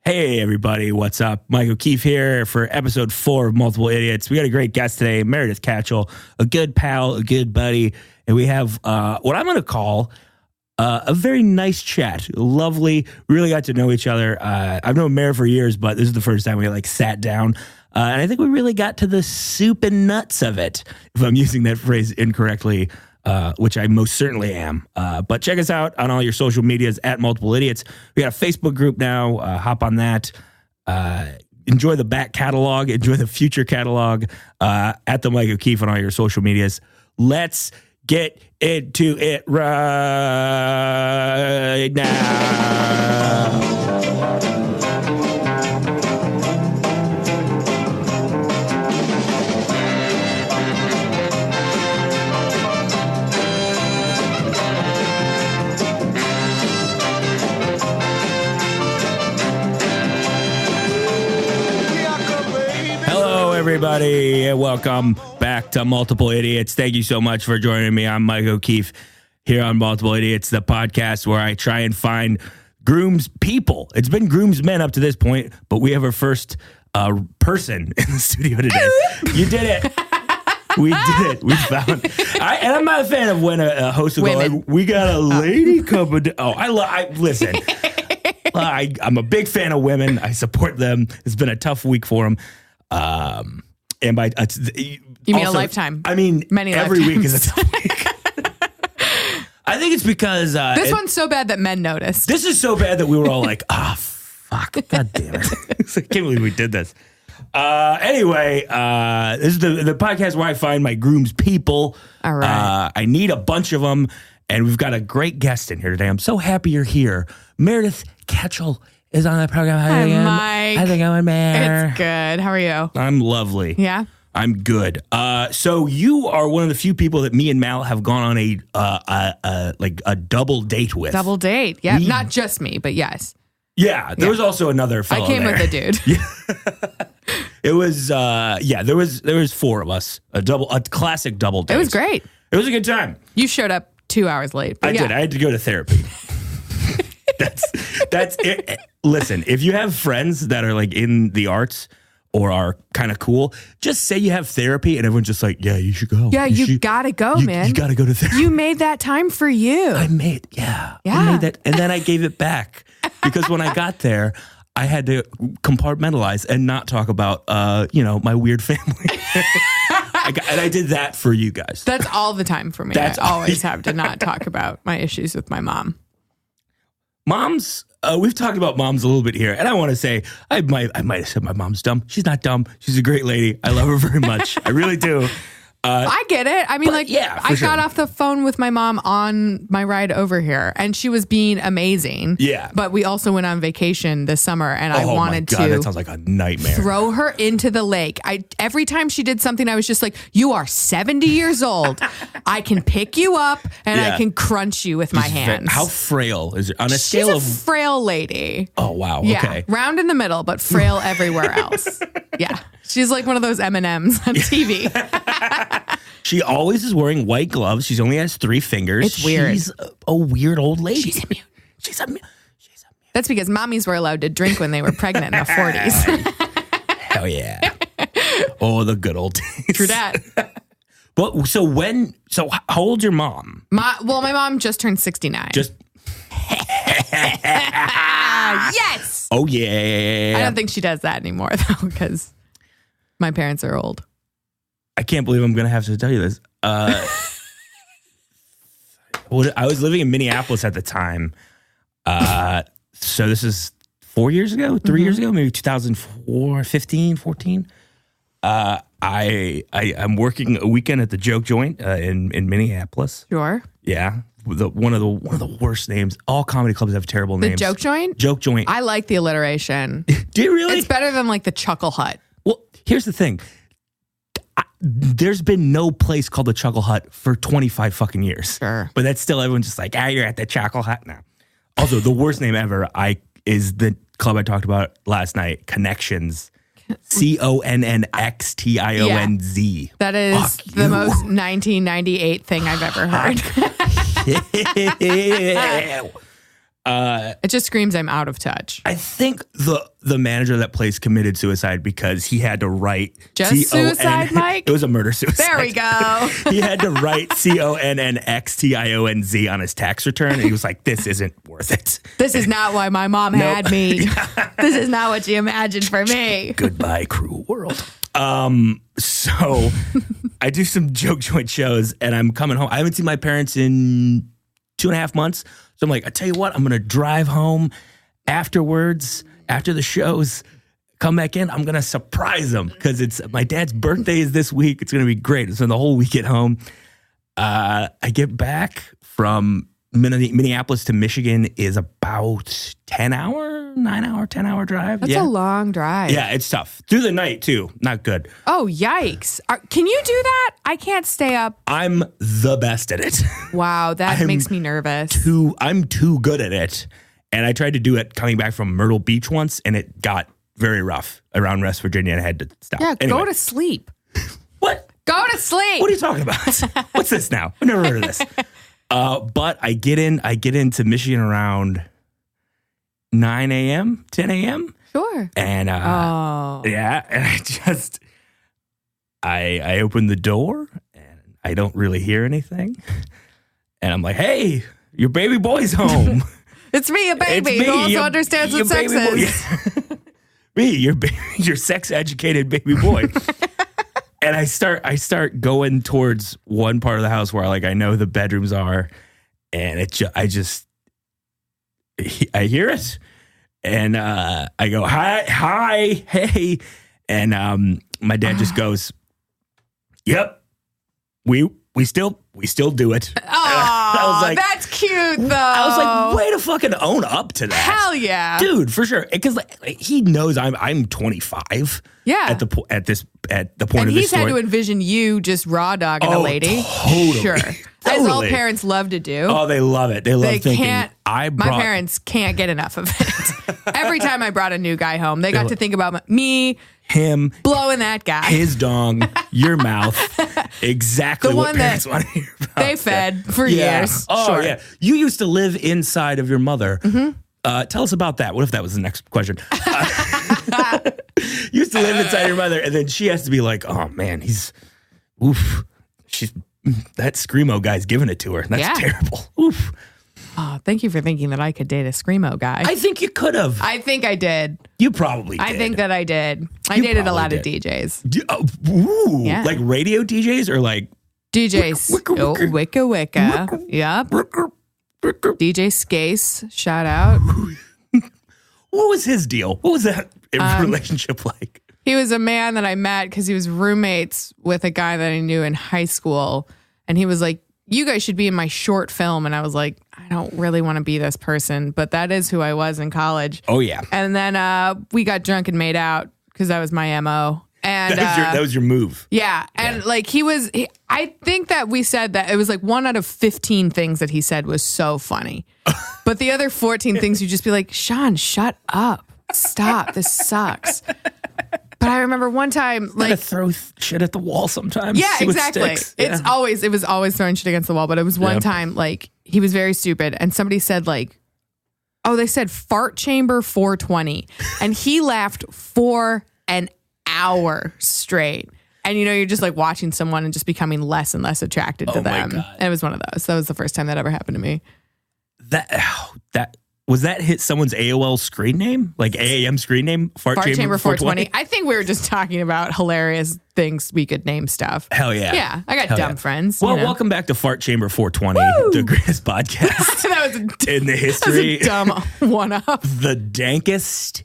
Hey, everybody. What's up? Mike O'Keefe here for episode 4 of Multiple Idiots. We got a great guest today, Meredith Kachel, a good pal, a good buddy. And we have what I'm going to call a very nice chat. Lovely. Really got to know each other. I've known Meredith for years, but this is the first time we sat down. And I think we really got to the soup and nuts of it, if I'm using that phrase incorrectly, which I most certainly am. But check us out on all your social medias at Multiple Idiots. We got a Facebook group now. Hop on that. Enjoy the back catalog. Enjoy the future catalog at the Mike O'Keefe on all your social medias. Let's get into it right now. Everybody, and welcome back to Multiple Idiots. Thank you so much for joining me. I'm Mike O'Keefe here on Multiple Idiots, the podcast where I try and find grooms people. It's been groomsmen up to this point, but we have our first person in the studio today. You did it. We did it. We found. And I'm not a fan of when a host will go, like, "We got a lady coming." Listen. I'm a big fan of women. I support them. It's been a tough week for them. And by you mean also, a lifetime? I mean, many every lifetimes. week is a tough week. I think it's because this one's so bad that men noticed. This is so bad that we were all like, fuck, god damn it. I can't believe we did this. Anyway, this is the podcast where I find my groom's people. All right. I need a bunch of them, and we've got a great guest in here today. I'm so happy you're here. Meredith Kachel is on the program. Hi, Mike. How's it going, Mare? It's good. How are you? I'm lovely. Yeah? I'm good. So you are one of the few people that me and Mal have gone on a double date with. Double date. Yeah. Not just me, but yes. Yeah. There was also another fellow I came there. with a dude. Yeah. It was, there was 4 of us. A classic double date. It was great. It was a good time. You showed up 2 hours late. I did. I had to go to therapy. That's it. Listen, if you have friends that are like in the arts or are kind of cool, just say you have therapy and everyone's just like, yeah, you should go. Yeah, you gotta go, man. You gotta go to therapy. You made that time for you. I made that. And then I gave it back because when I got there, I had to compartmentalize and not talk about, my weird family. And I did that for you guys. That's all the time for me. I always have to not talk about my issues with my mom. Moms, we've talked about moms a little bit here, and I want to say I might have said my mom's dumb. She's not dumb. She's a great lady. I love her very much. I really do. I get it. I mean, I sure. got off the phone with my mom on my ride over here, and she was being amazing. Yeah. But we also went on vacation this summer, and I wanted to. That sounds like a nightmare. Throw her into the lake. Every time she did something, I was just like, "You are 70 years old. I can pick you up, and I can crunch you with my hands." How frail is it on a She's scale of frail lady? Oh wow. Yeah, okay. Round in the middle, but frail everywhere else. Yeah, she's like one of those M&Ms on TV. She always is wearing white gloves. She only has 3 fingers. It's weird. She's a weird old lady. She's immune. That's because mommies were allowed to drink when they were pregnant in the 40s. Hell yeah. Oh, the good old days. True that. But so how old's your mom? My mom just turned 69. Yes. Oh yeah. I don't think she does that anymore though, because my parents are old. I can't believe I'm going to have to tell you this. I was living in Minneapolis at the time. So this is 4 years ago, 3 years ago, maybe 2004, 15, 14. I'm working a weekend at the Joke Joint in Minneapolis. Sure. Yeah. One of the worst names. All comedy clubs have terrible names. The Joke Joint? Joke Joint. I like the alliteration. Do you really? It's better than like the Chuckle Hut. Well, here's the thing. There's been no place called the Chuckle Hut for 25 fucking years. Sure. But that's still everyone's just like, you're at the Chuckle Hut now. Also, the worst name ever is the club I talked about last night, Connections. Connxtionz. Yeah. That is the most 1998 thing I've ever heard. It just screams I'm out of touch. I think the manager of that place committed suicide because he had to write Just suicide, Mike? It was a murder suicide. There we go. He had to write CONNXTIONZ on his tax return, and he was like, "This isn't worth it. This is not why my mom had me. This is not what she imagined for me." Goodbye, cruel world. So I do some joke joint shows, and I'm coming home. I haven't seen my parents in 2.5 months. So I'm like, I tell you what, I'm going to drive home afterwards, after the shows, come back in. I'm going to surprise them because it's my dad's birthday is this week. It's going to be great. So the whole week at home. I get back from Minneapolis to Michigan is about 10-hour drive. That's a long drive. Yeah, it's tough. Through the night, too. Not good. Oh, yikes. Can you do that? I can't stay up. I'm the best at it. Wow, that makes me nervous. I'm too good at it. And I tried to do it coming back from Myrtle Beach once, and it got very rough around West Virginia, and I had to stop. Yeah, anyway. Go to sleep. What? Go to sleep. What are you talking about? What's this now? I've never heard of this. But I get into Michigan around 9 a.m., 10 a.m. Sure. And yeah, and I open the door and I don't really hear anything. And I'm like, "Hey, your baby boy's home." It's me, a baby who also understands what sex is. Me, your sex educated baby boy. And I start going towards one part of the house where I know the bedrooms are, and I hear it, and I go, hi, hey, and my dad just goes, "Yep, we still do it." Oh, I was like, that's cute though. I was like, way to fucking own up to that. Hell yeah, dude, for sure. Because he knows I'm 25. Yeah, at the point and of this he's story. had to envision you just raw dogging a lady. Totally. Sure. As all parents love to do. Oh, they love it. They love thinking. My parents can't get enough of it. Every time I brought a new guy home, they got to think about me, him, blowing that guy, his dong, your mouth. Exactly the what one parents that want to hear about. They fed for years. Oh, sure. yeah. You used to live inside of your mother. Mm-hmm. Tell us about that. What if that was the next question? You used to live inside your mother, and then she has to be like, "Oh man, that Screamo guy's giving it to her. That's terrible." Oof. Oh, thank you for thinking that I could date a Screamo guy. I think you could have. I think I did. You probably did. I think that I did. I dated a lot of DJs. Yeah. Like radio DJs or like DJs. Wicca Wicca. Yep. DJ Skase. Shout out. What was his deal? What was that relationship like? He was a man that I met because he was roommates with a guy that I knew in high school. And he was like, "You guys should be in my short film." And I was like, I don't really want to be this person, but that is who I was in college. Oh, yeah. And then we got drunk and made out because that was my MO. And that was your move. Yeah. And like I think that we said that it was like 1 out of 15 things that he said was so funny. But the other 14 things you'd just be like, "Sean, shut up. Stop. This sucks." But I remember one time, like, throw shit at the wall sometimes. Yeah, exactly. It was always throwing shit against the wall. But it was one time, like, he was very stupid, and somebody said, like, they said fart chamber 420, and he laughed for an hour straight. And you're just like watching someone and just becoming less and less attracted to them. My God. And it was one of those. That was the first time that ever happened to me. That hit someone's AOL screen name? Like AAM screen name? Fart Chamber 420? I think we were just talking about hilarious things we could name stuff. Hell yeah. Yeah. I got dumb friends. Well, welcome back to Fart Chamber 420, the greatest podcast that was in the history. That was a dumb one-up. The dankest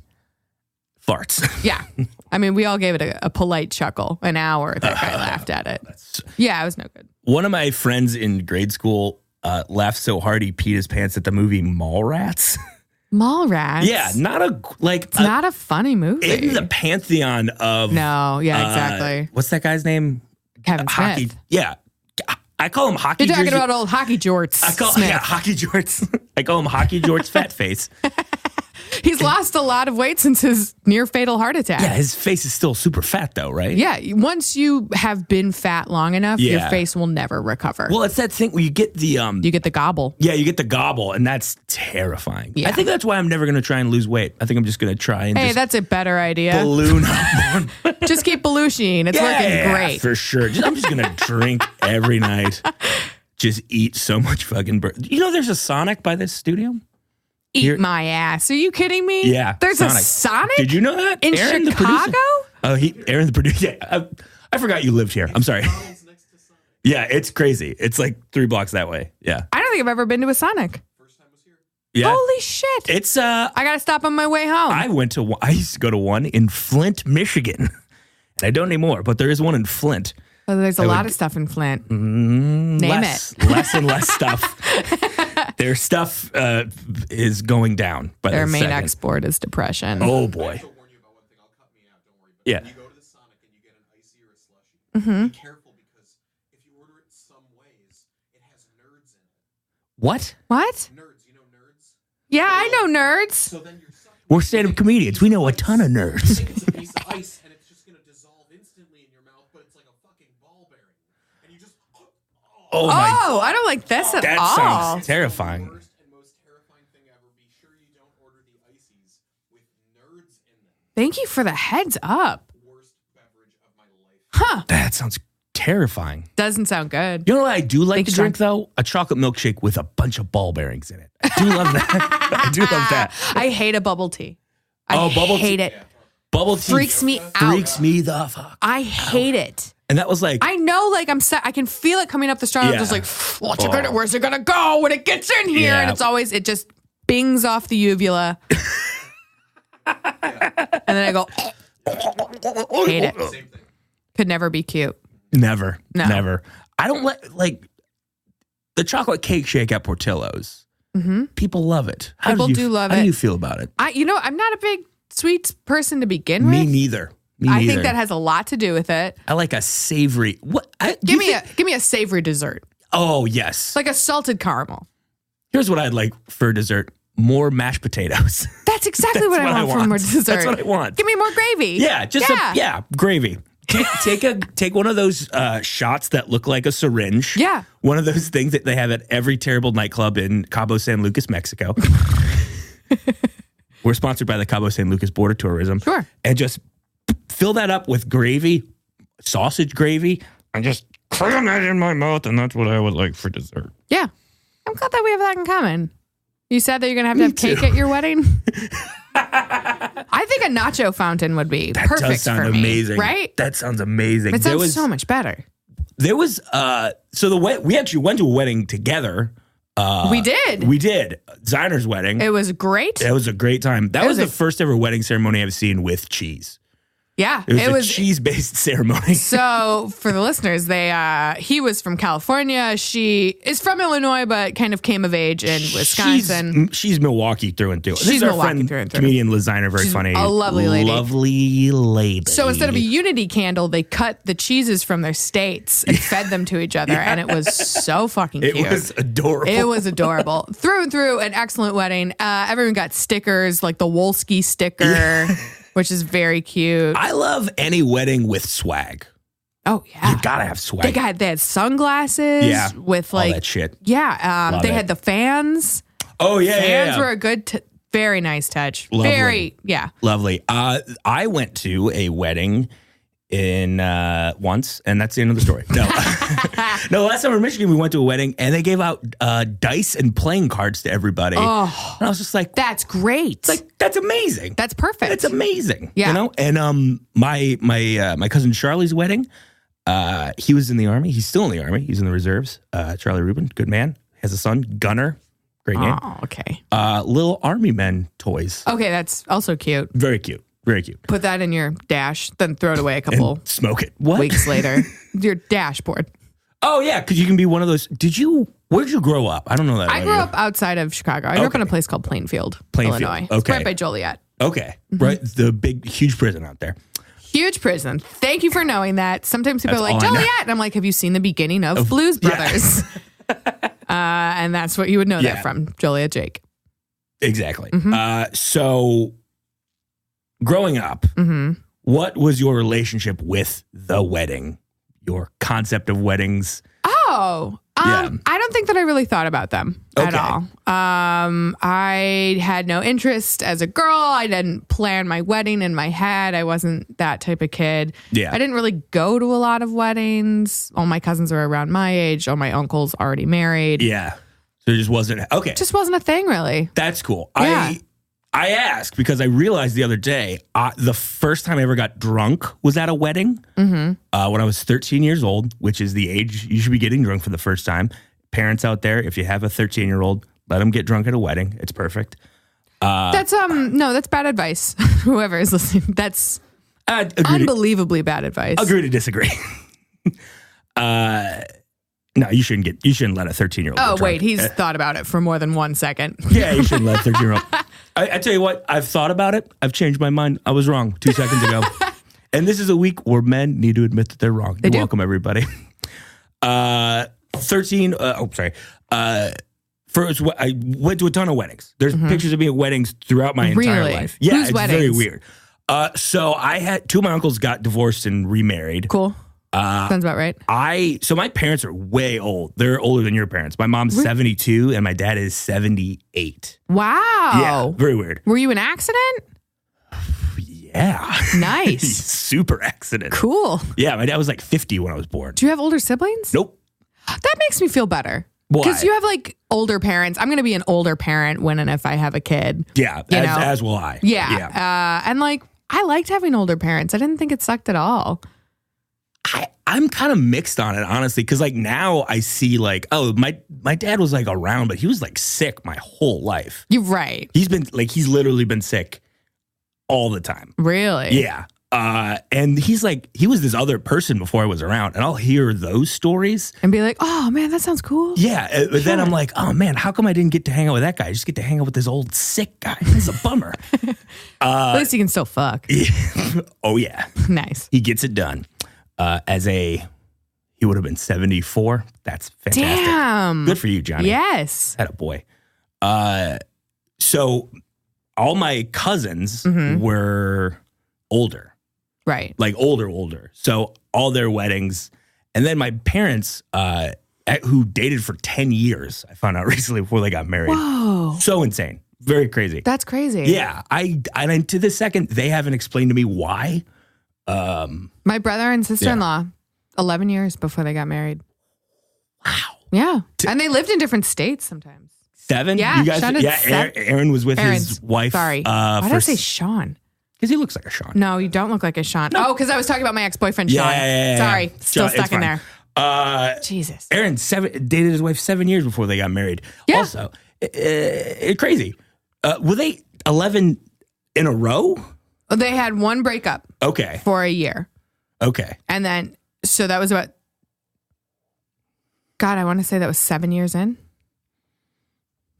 farts. Yeah. I mean, we all gave it a polite chuckle. An hour that guy laughed at it. Yeah, it was no good. One of my friends in grade school laughed so hard he peed his pants at the movie Mallrats. Mallrats? Yeah, it's not a funny movie. In the pantheon of exactly. What's that guy's name? Kevin Hockey. Smith. Yeah, I call him Hockey. You're talking about old Hockey Jorts. Hockey Jorts. I call him Hockey Jorts Fat Face. He's lost a lot of weight since his near fatal heart attack. Yeah, his face is still super fat though, right? Yeah, once you have been fat long enough, your face will never recover. Well, it's that thing where you get the you get the gobble. Yeah, you get the gobble, and that's terrifying. Yeah. I think that's why I'm never going to try and lose weight. I think I'm just going to try and that's a better idea. balloon up more. Just keep Belushing. It's working great. For sure. I'm just going to drink every night. Just eat so much fucking You know there's a Sonic by this studio? Eat my ass. Are you kidding me? Yeah. There's a Sonic? Did you know that? In Aaron, Chicago? Aaron the producer. Yeah, I forgot you lived here. I'm sorry. Yeah, it's crazy. It's like 3 blocks that way. Yeah. I don't think I've ever been to a Sonic. First time was here. Yeah. Holy shit. It's I got to stop on my way home. I used to go to one in Flint, Michigan. And I don't anymore, but there is one in Flint. Oh, there's a lot of stuff in Flint. Name Less and less stuff. Their stuff is going down. Their main export is depression. Oh, boy. I have to warn you about one thing. I'll cut me out. Don't worry. But Yeah. when you go to the Sonic and you get an icy or a slushy, be careful because if you order it some ways, it has nerds in it. What? What? Nerds. You know nerds? Yeah, I know nerds. So then you're sucking. We're stand-up comedians. We know a ton of nerds. It's a piece of ice and it's just going to dissolve instantly in your mouth, but it's like a fucking ball bearing. And you just... Oh, my. Oh, I don't like this at That all. sounds terrifying. The worst and most terrifying thing ever. Be sure you don't order the ices with nerds in them. Thank you for the heads up. Worst beverage of my life. That sounds terrifying. Doesn't sound good. You know what I do like to Big drink, though? A chocolate milkshake with a bunch of ball bearings in it. I do love that. I do love that. I hate a bubble tea. bubble tea. hate it. Bubble tea Freaks me out. Freaks me the fuck. I hate it. And that was like... I know, like, I can feel it coming up the straw. I'm just like, where's it gonna go when it gets in here? Yeah. And it just bings off the uvula. And then I go, hate it. Same thing. Could never be cute. Never. No. Never. I don't like the chocolate cake shake at Portillo's. Mm-hmm. People love it. People do love it. How do you feel about it? I'm not a big sweets person to begin with. Me neither. I think that has a lot to do with it. I like a savory. What? Give me a savory dessert. Oh, yes. Like a salted caramel. Here's what I'd like for dessert. More mashed potatoes. That's exactly what I want for more dessert. That's what I want. Give me more gravy. Yeah, gravy. Take one of those shots that look like a syringe. Yeah. One of those things that they have at every terrible nightclub in Cabo San Lucas, Mexico. We're sponsored by the Cabo San Lucas Border Tourism. Sure. And just fill that up with gravy, sausage gravy, and just cram that in my mouth, and that's what I would like for dessert. Yeah. I'm glad that we have that in common. You said that you're going to have cake at your wedding? I think a nacho fountain would be perfect does sound for me. amazing. Right? That sounds amazing. It sounds so much better. There was we actually went to a wedding together. We did. Zainer's wedding. It was great. It was a great time. That was the first ever wedding ceremony I've seen with cheese. Yeah. It was a cheese-based ceremony. So for the listeners, he was from California. She is from Illinois, but kind of came of age in Wisconsin. She's Milwaukee through and through. This She's is our Milwaukee friend, through and through. comedian Liz Ziner, very funny. A lovely lady. Lovely lady. So instead of a unity candle, they cut the cheeses from their states and fed them to each other. And it was so fucking cute. It was adorable. It was adorable. Through and through, an excellent wedding. Everyone got stickers, like the Wolski sticker, which is very cute. I love any wedding with swag. Oh, yeah. You gotta have swag. They had sunglasses with like all that shit. Yeah. They had the fans. Oh, yeah. Fans were a good, very nice touch. Lovely. Lovely. I went to a wedding in once, and that's the end of the story. No, no. Last time in Michigan, we went to a wedding, and they gave out dice and playing cards to everybody. Oh, and I was just like, "That's great! Like, that's amazing. That's perfect. That's amazing." Yeah. You know. And my cousin Charlie's wedding. He was in the Army. He's still in the Army. He's in the reserves. Charlie Rubin, good man. Has a son, Gunner. Great name. Oh, okay. Little Army men toys. Okay, that's also cute. Very cute. Very cute. Put that in your dash, then throw it away a couple and smoke it. What? weeks later. Your dashboard. Oh, yeah, because you can be one of those. Where did you grow up? I don't know that. I grew up outside of Chicago. I grew up in a place called Plainfield, Illinois. It's right by Joliet. Okay. Mm-hmm. Right. The big, huge prison out there. Huge prison. Thank you for knowing that. Sometimes people are like, Joliet. And I'm like, have you seen the beginning of Blues Brothers? And that's what you would know that from, Joliet Jake. Exactly. So growing up, what was your relationship with the wedding? Your concept of weddings? I don't think that I really thought about them at all. I had no interest as a girl. I didn't plan my wedding in my head. I wasn't that type of kid. Yeah. I didn't really go to a lot of weddings. All my cousins are around my age. All my uncles already married. Yeah. So it just wasn't, okay. Just wasn't a thing, really. That's cool. Yeah. I asked because I realized the other day, the first time I ever got drunk was at a wedding when I was 13 years old, which is the age you should be getting drunk for the first time. Parents out there, if you have a 13-year-old, let them get drunk at a wedding. It's perfect. That's bad advice. Whoever is listening, that's unbelievably bad advice. Agree to disagree. No, you shouldn't let a 13-year-old. Oh, wait, he's thought about it for more than 1 second. Yeah, you shouldn't let a 13-year-old. I tell you what, I've thought about it. I've changed my mind. I was wrong 2 seconds ago. And this is a week where men need to admit that they're wrong. You're welcome, everybody. 13. First, I went to a ton of weddings. There's pictures of me at weddings throughout my entire life. Yeah, Whose it's weddings? very weird. So I had two of my uncles got divorced and remarried. Cool. Sounds about right. So my parents are way old. They're older than your parents. My mom's 72 and my dad is 78. Wow. Yeah, very weird. Were you an accident? Yeah. Nice. Super accident. Cool. Yeah, my dad was like 50 when I was born. Do you have older siblings? Nope. That makes me feel better. Why? Because you have like older parents. I'm going to be an older parent when and if I have a kid. Yeah, as will I. Yeah. And like, I liked having older parents. I didn't think it sucked at all. I'm kind of mixed on it, honestly, because like now I see like, oh, my dad was like around, but he was like sick my whole life. You're right. He's literally been sick all the time. Really? Yeah. And he was this other person before I was around, and I'll hear those stories and be like, oh man, that sounds cool. Yeah. But then I'm like, oh man, how come I didn't get to hang out with that guy? I just get to hang out with this old sick guy. It's a bummer. At least you can still fuck. Oh yeah. Nice. He gets it done. He would have been 74. That's fantastic. Damn. Good for you, Johnny. Yes. Had a boy. So all my cousins were older. Right. Like older. So all their weddings. And then my parents, who dated for 10 years, I found out recently before they got married. Whoa. So insane. Very crazy. That's crazy. Yeah. And to this second, they haven't explained to me why. My brother and sister-in-law, 11 years before they got married. Wow. Yeah. And they lived in different states sometimes. 7? Yeah. You guys, Aaron was with his wife. Sorry. Why did I say Sean? Because he looks like a Sean. No, you don't look like a Sean. No. Oh, because I was talking about my ex-boyfriend, Sean. Yeah. Sorry. Still Sean, stuck in there. Jesus. Aaron dated his wife 7 years before they got married. Yeah. Also, crazy. Were they 11 in a row? They had one breakup. Okay. For a year. Okay. And then, so that was about, God, I want to say that was 7 years in.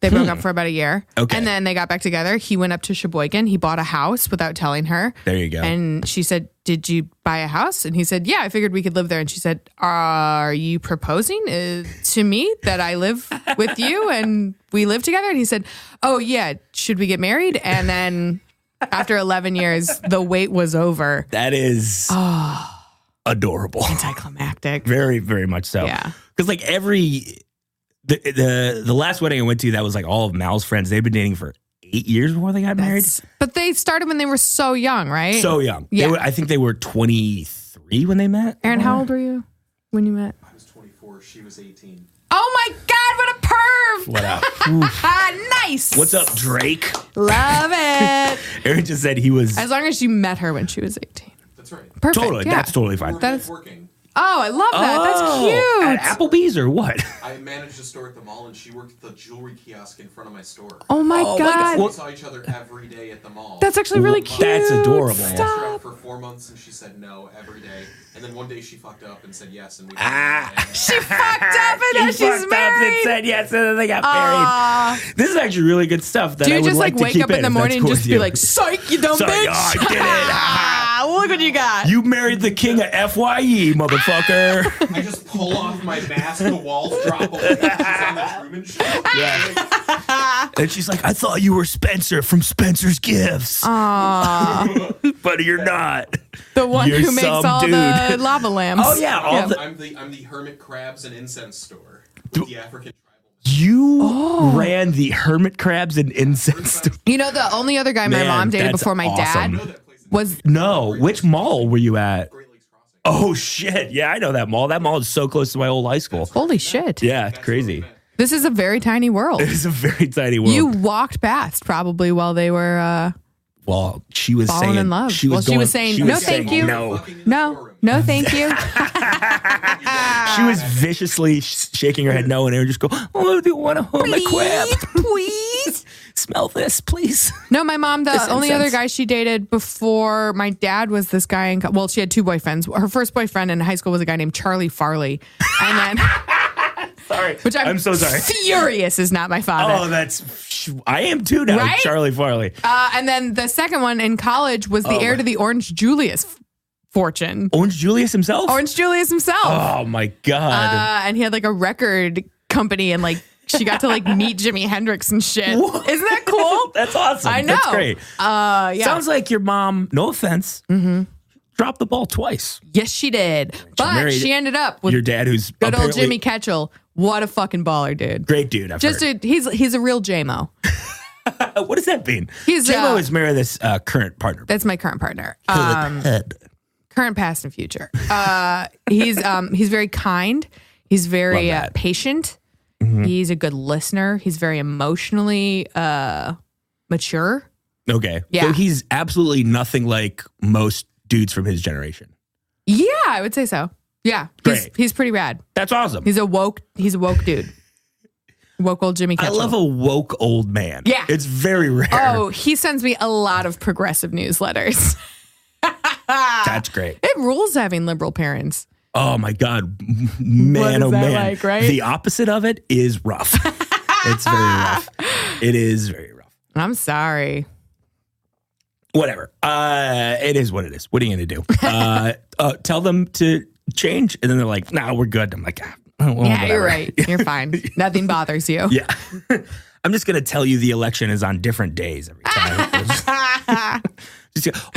They broke up for about a year. Okay. And then they got back together. He went up to Sheboygan. He bought a house without telling her. There you go. And she said, did you buy a house? And he said, yeah, I figured we could live there. And she said, are you proposing to me that I live with you and we live together? And he said, oh yeah, should we get married? And then after 11 years, the wait was over. That is adorable. Anticlimactic. Very, very much so. Yeah. Because like the last wedding I went to, that was like all of Mal's friends. They've been dating for 8 years before they got married. But they started when they were so young, right? So young. Yeah. I think they were 23 when they met. Aaron, how old were you when you met? I was 24. She was 18. Oh my God, what a perv! What up? Nice. What's up, Drake? Love it. Aaron just said he was. As long as you met her when she was 18. That's right. Perfect. Totally. Yeah. That's totally fine. That's working. Oh, I love that. That's At cute. Applebee's or what? I managed a store at the mall, and she worked at the jewelry kiosk in front of my store. Oh my God. We saw each other every day at the mall. That's actually really cute. That's adorable. I asked her out for 4 months, and she said no every day. And then one day she fucked up and said yes, and we. She fucked up and now she's married. And said yes, and then they got married. This is actually really good stuff. That Do I you would just like to wake keep up in the if morning that's and just cool be with like, psych, you dumb you. bitch? Oh, I did it. Look what you got. You married the king of FYE, motherfucker. I just pull off my mask, the walls drop away. She's on the Truman Show. Yeah. And she's like, I thought you were Spencer from Spencer's Gifts. Aww. But you're not. The one You're who makes all dude. the lava lamps. Oh, yeah. I'm the hermit crabs and incense store. With the African tribal. You ran the hermit crabs and incense store. You know, the only other guy my mom dated that's before my awesome. dad was... No. Which mall were you at? Great Lakes Crossing. Oh, shit. Yeah, I know that mall. That mall is so close to my old high school. Holy shit. Yeah, it's crazy. This is a very tiny world. It is a very tiny world. You walked past probably while they were well, she was falling saying in love. She was saying, no, thank you. No. No, thank you. She was viciously shaking her head no, and they would just go, oh, do you want a hermit crab? Please. Smell this, please. No, my mom, the This only incense. other guy she dated before my dad was this guy in, well, she had two boyfriends. Her first boyfriend in high school was a guy named Charlie Farley. And then, Sorry. which I'm so sorry. Furious is not my father. Oh, I am too now, Right? Charlie Farley. And then the second one in college was the heir to the Orange Julius fortune. Orange Julius himself? Orange Julius himself. Oh, my God. And he had like a record company and like she got to like meet Jimi Hendrix and shit. What? Isn't that cool? That's awesome. I know. That's great. Yeah. Sounds like your mom, no offense, dropped the ball twice. Yes, she did. But married she ended up with Your dad, who's good old apparently Jimmy Ketchel. What a fucking baller, dude. great dude. I've heard. He's a real JMO. What does that mean? He's, J-Lo is Meredith's current partner. That's my current partner. Head. Current, past, and future. He's very kind. He's very Love that. patient. He's a good listener. He's very emotionally mature. Okay. Yeah. So he's absolutely nothing like most dudes from his generation. Yeah, I would say so. Yeah, Great. he's pretty rad. That's awesome. He's a woke dude. Woke old Jimmy I Ketchel. love a woke old man. Yeah. It's very rare. Oh, he sends me a lot of progressive newsletters. That's great. It rules having liberal parents. Oh my God. Man, is oh that man. like, right? The opposite of it is rough. It's very rough. It is very rough. I'm sorry. Whatever. It is what it is. What are you going to do? Tell them to change. And then they're like, nah, we're good. I'm like, well, Yeah, whatever. you're right. You're fine. Nothing bothers you. Yeah. I'm just going to tell you the election is on different days every time.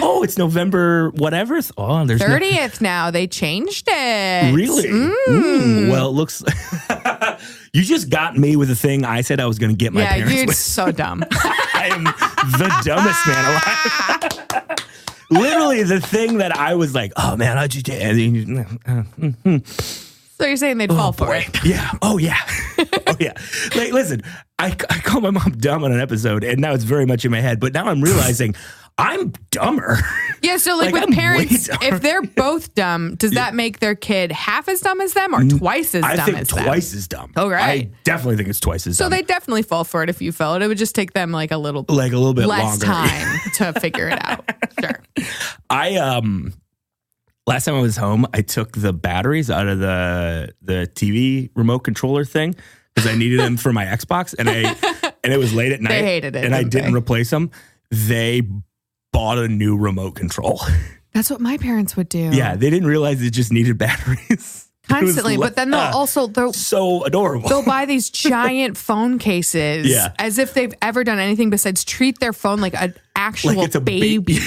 Oh, it's November whatever. Oh, there's 30th now. They changed it. Really? Well, it looks. You just got me with the thing I said I was going to get my Yeah, parents you're with. so dumb. I am the dumbest man alive. Literally the thing that I was like, oh man, how'd you do? So you're saying they'd fall for it? Yeah. Oh yeah. Oh yeah. Like, listen, I called my mom dumb on an episode, and now it's very much in my head. But now I'm realizing I'm dumber. Yeah, so like Like, with I'm parents, way dumber. if they're both dumb, does that make their kid half as dumb as them or twice as I dumb think as twice them? as dumb. Oh, right. I definitely think it's twice as So dumb. they definitely fall for it if you fell. It would just take them like a little bit less longer. time to figure it out. Sure. Last time I was home, I took the batteries out of the TV remote controller thing because I needed them for my Xbox, and it was late at night. They hated it, and I didn't didn't they? replace them. They bought a new remote control. That's what my parents would do. Yeah, they didn't realize it just needed batteries. Constantly. But then they'll so adorable. they'll buy these giant phone cases Yeah. as if they've ever done anything besides treat their phone like an actual Like it's a baby.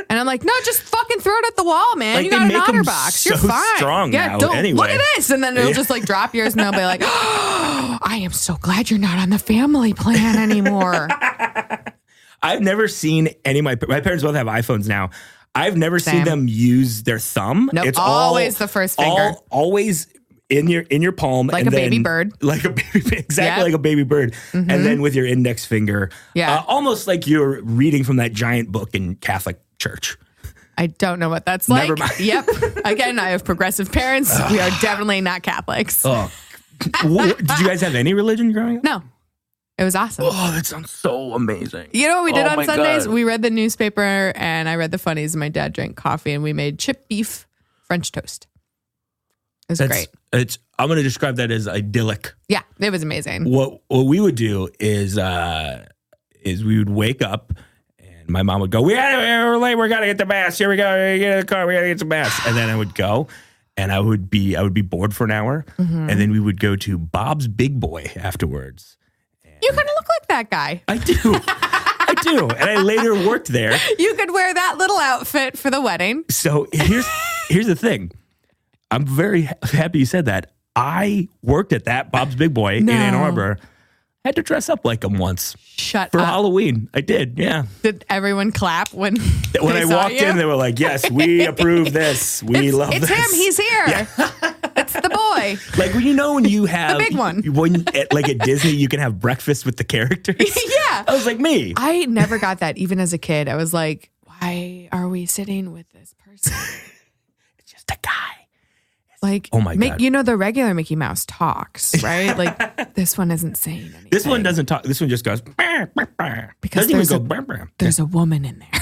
And I'm like, no, just fucking throw it at the wall, man. Like, you they got an make 'em OtterBox. You're so fine. strong yeah, now don't anyway. look at this. And then it'll just like drop yours and they'll be like, oh, I am so glad you're not on the family plan anymore. I've never seen any of my parents both have iPhones now. I've never seen them use their thumb. Nope, It's always the first finger. Always in your palm, Like and a baby then- bird. like a baby, exactly Yep. like a baby bird, and then with your index finger, Yeah. almost like you're reading from that giant book in Catholic church. I don't know what that's like. Never mind. Yep. Again, I have progressive parents. We are definitely not Catholics. Oh, did you guys have any religion growing up? No. It was awesome. Oh, that sounds so amazing. You know what we did Oh on my Sundays? God. We read the newspaper and I read the funnies and my dad drank coffee and we made chipped beef French toast. It was great. I'm going to describe that as idyllic. Yeah, it was amazing. What we would do is we would wake up and my mom would go, we're late. We got to get the mask. Here we go. Get in the car. We got to get some mask. And then I would go and I would be bored for an hour. And then we would go to Bob's Big Boy afterwards. You kind of look like that guy. I do. I do. And I later worked there. You could wear that little outfit for the wedding. So here's the thing. I'm very happy you said that. I worked at that Bob's Big Boy in Ann Arbor. I had to dress up like him once. Shut for up. Halloween. I did, yeah. Did everyone clap when I walked in? They were like, "Yes, we approve this. We love this." It's him. He's here. Yeah. It's the boy. Like when you have the big one. When at Disney, you can have breakfast with the characters. Yeah, I was like me. I never got that even as a kid. I was like, why are we sitting with this person? It's just a guy. Like, oh my God. You know, the regular Mickey Mouse talks, right? Like, this one isn't saying anything. This one doesn't talk. This one just goes, because there's a woman in there.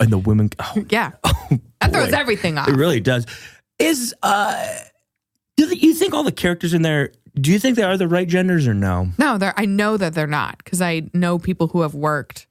And the woman, yeah. That throws everything off. It really does. Do you think all the characters in there, do you think they are the right genders or no? No, I know that they're not, because I know people who have worked.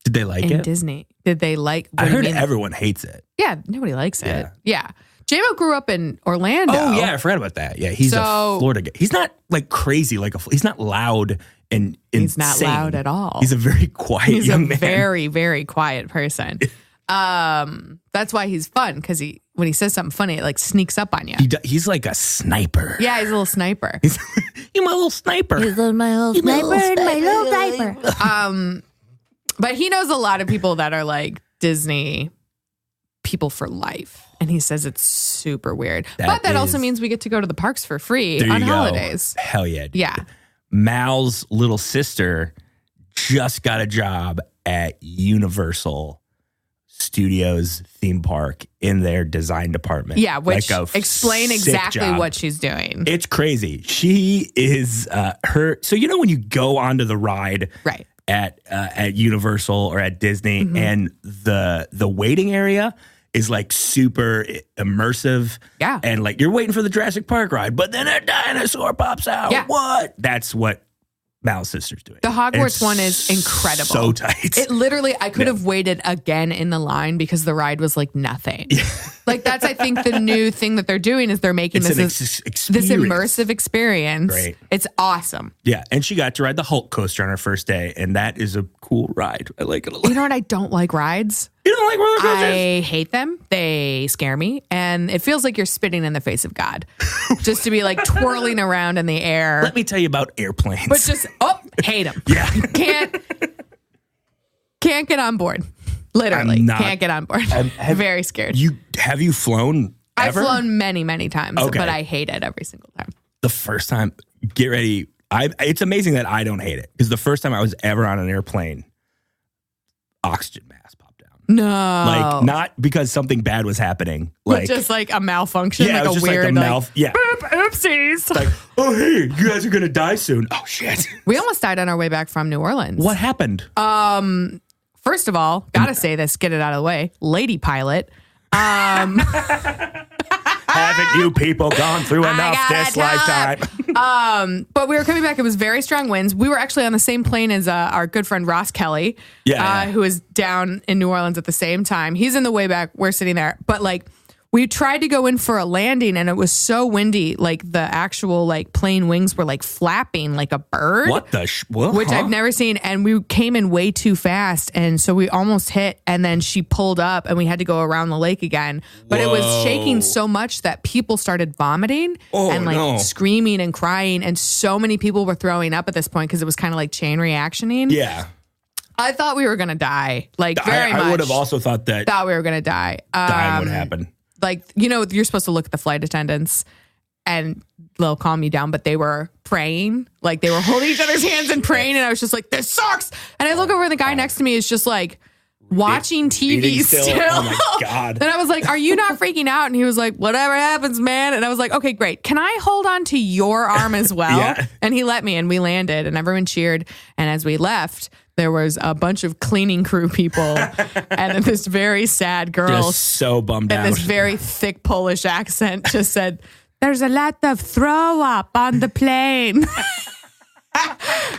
Did they like in it? Disney. Did they like? I heard everyone hates it. Yeah, nobody likes it. Yeah. J-Mo grew up in Orlando. Oh, yeah, I forgot about that. Yeah, he's a Florida guy. He's not like crazy, he's not loud and he's insane. not loud at all. He's a very quiet young man. He's a very, very quiet person. That's why he's fun, because when he says something funny, it like sneaks up on you. He's like a sniper. Yeah, he's a little sniper. You're my little sniper. He's my little sniper and my little sniper. But he knows a lot of people that are like Disney people for life. And he says it's super weird. But that also means we get to go to the parks for free on holidays. Hell yeah. Dude. Yeah. Mal's little sister just got a job at Universal Studios theme park in their design department. Yeah, which explain exactly what she's doing. It's crazy. She is so you know when you go onto the ride right at Universal or at Disney and the waiting area is like super immersive. Yeah. And like you're waiting for the Jurassic Park ride, but then a dinosaur pops out. Yeah. What? That's what Mal's sister's doing. The Hogwarts one is incredible. So tight. It literally, I could have waited again in the line because the ride was like nothing. Yeah. Like that's, I think, the new thing that they're doing is they're making this immersive experience. Great. It's awesome. Yeah. And she got to ride the Hulk coaster on her first day. And that is a cool ride. I like it a lot. You know what? I don't like rides. You don't like roller coasters? I hate them. They scare me. And it feels like you're spitting in the face of God. Just to be like twirling around in the air. Let me tell you about airplanes. But just, hate them. Yeah. Can't get on board. Literally. Can't get on board. Very scared. Have you flown ever? I've flown many, many times, but I hate it every single time. The first time, get ready. It's amazing that I don't hate it. Because the first time I was ever on an airplane, oxygen mask popped down. No. Like, not because something bad was happening. Like just like a malfunction. Yeah, like it was a just weird, like yeah. Boop, oopsies. It's like, oh, hey, you guys are going to die soon. Oh, shit. We almost died on our way back from New Orleans. What happened? First of all, gotta say this, get it out of the way. Lady pilot. Haven't you people gone through enough this lifetime? But we were coming back. It was very strong winds. We were actually on the same plane as our good friend Ross Kelly, who is down in New Orleans at the same time. He's in the way back. We're sitting there. But like, we tried to go in for a landing and it was so windy. Like the actual like plane wings were like flapping like a bird. What the which I've never seen. And we came in way too fast. And so we almost hit. And then she pulled up and we had to go around the lake again. But it was shaking so much that people started vomiting and like screaming and crying. And so many people were throwing up at this point because it was kind of like chain reactioning. Yeah. I thought we were going to die. Like very much. I would have also thought we were going to die. Dying would happen. Like, you know, you're supposed to look at the flight attendants and they'll calm you down, but they were praying. Like they were holding each other's hands and praying. And I was just like, this sucks. And I look over and the guy next to me is just like watching TV still. Oh my God. And I was like, are you not freaking out? And he was like, whatever happens, man. And I was like, okay, great. Can I hold on to your arm as well? Yeah. And he let me and we landed and everyone cheered. And as we left, there was a bunch of cleaning crew people and this very sad girl. Just so bummed out. And this very thick Polish accent just said, there's a lot of throw up on the plane.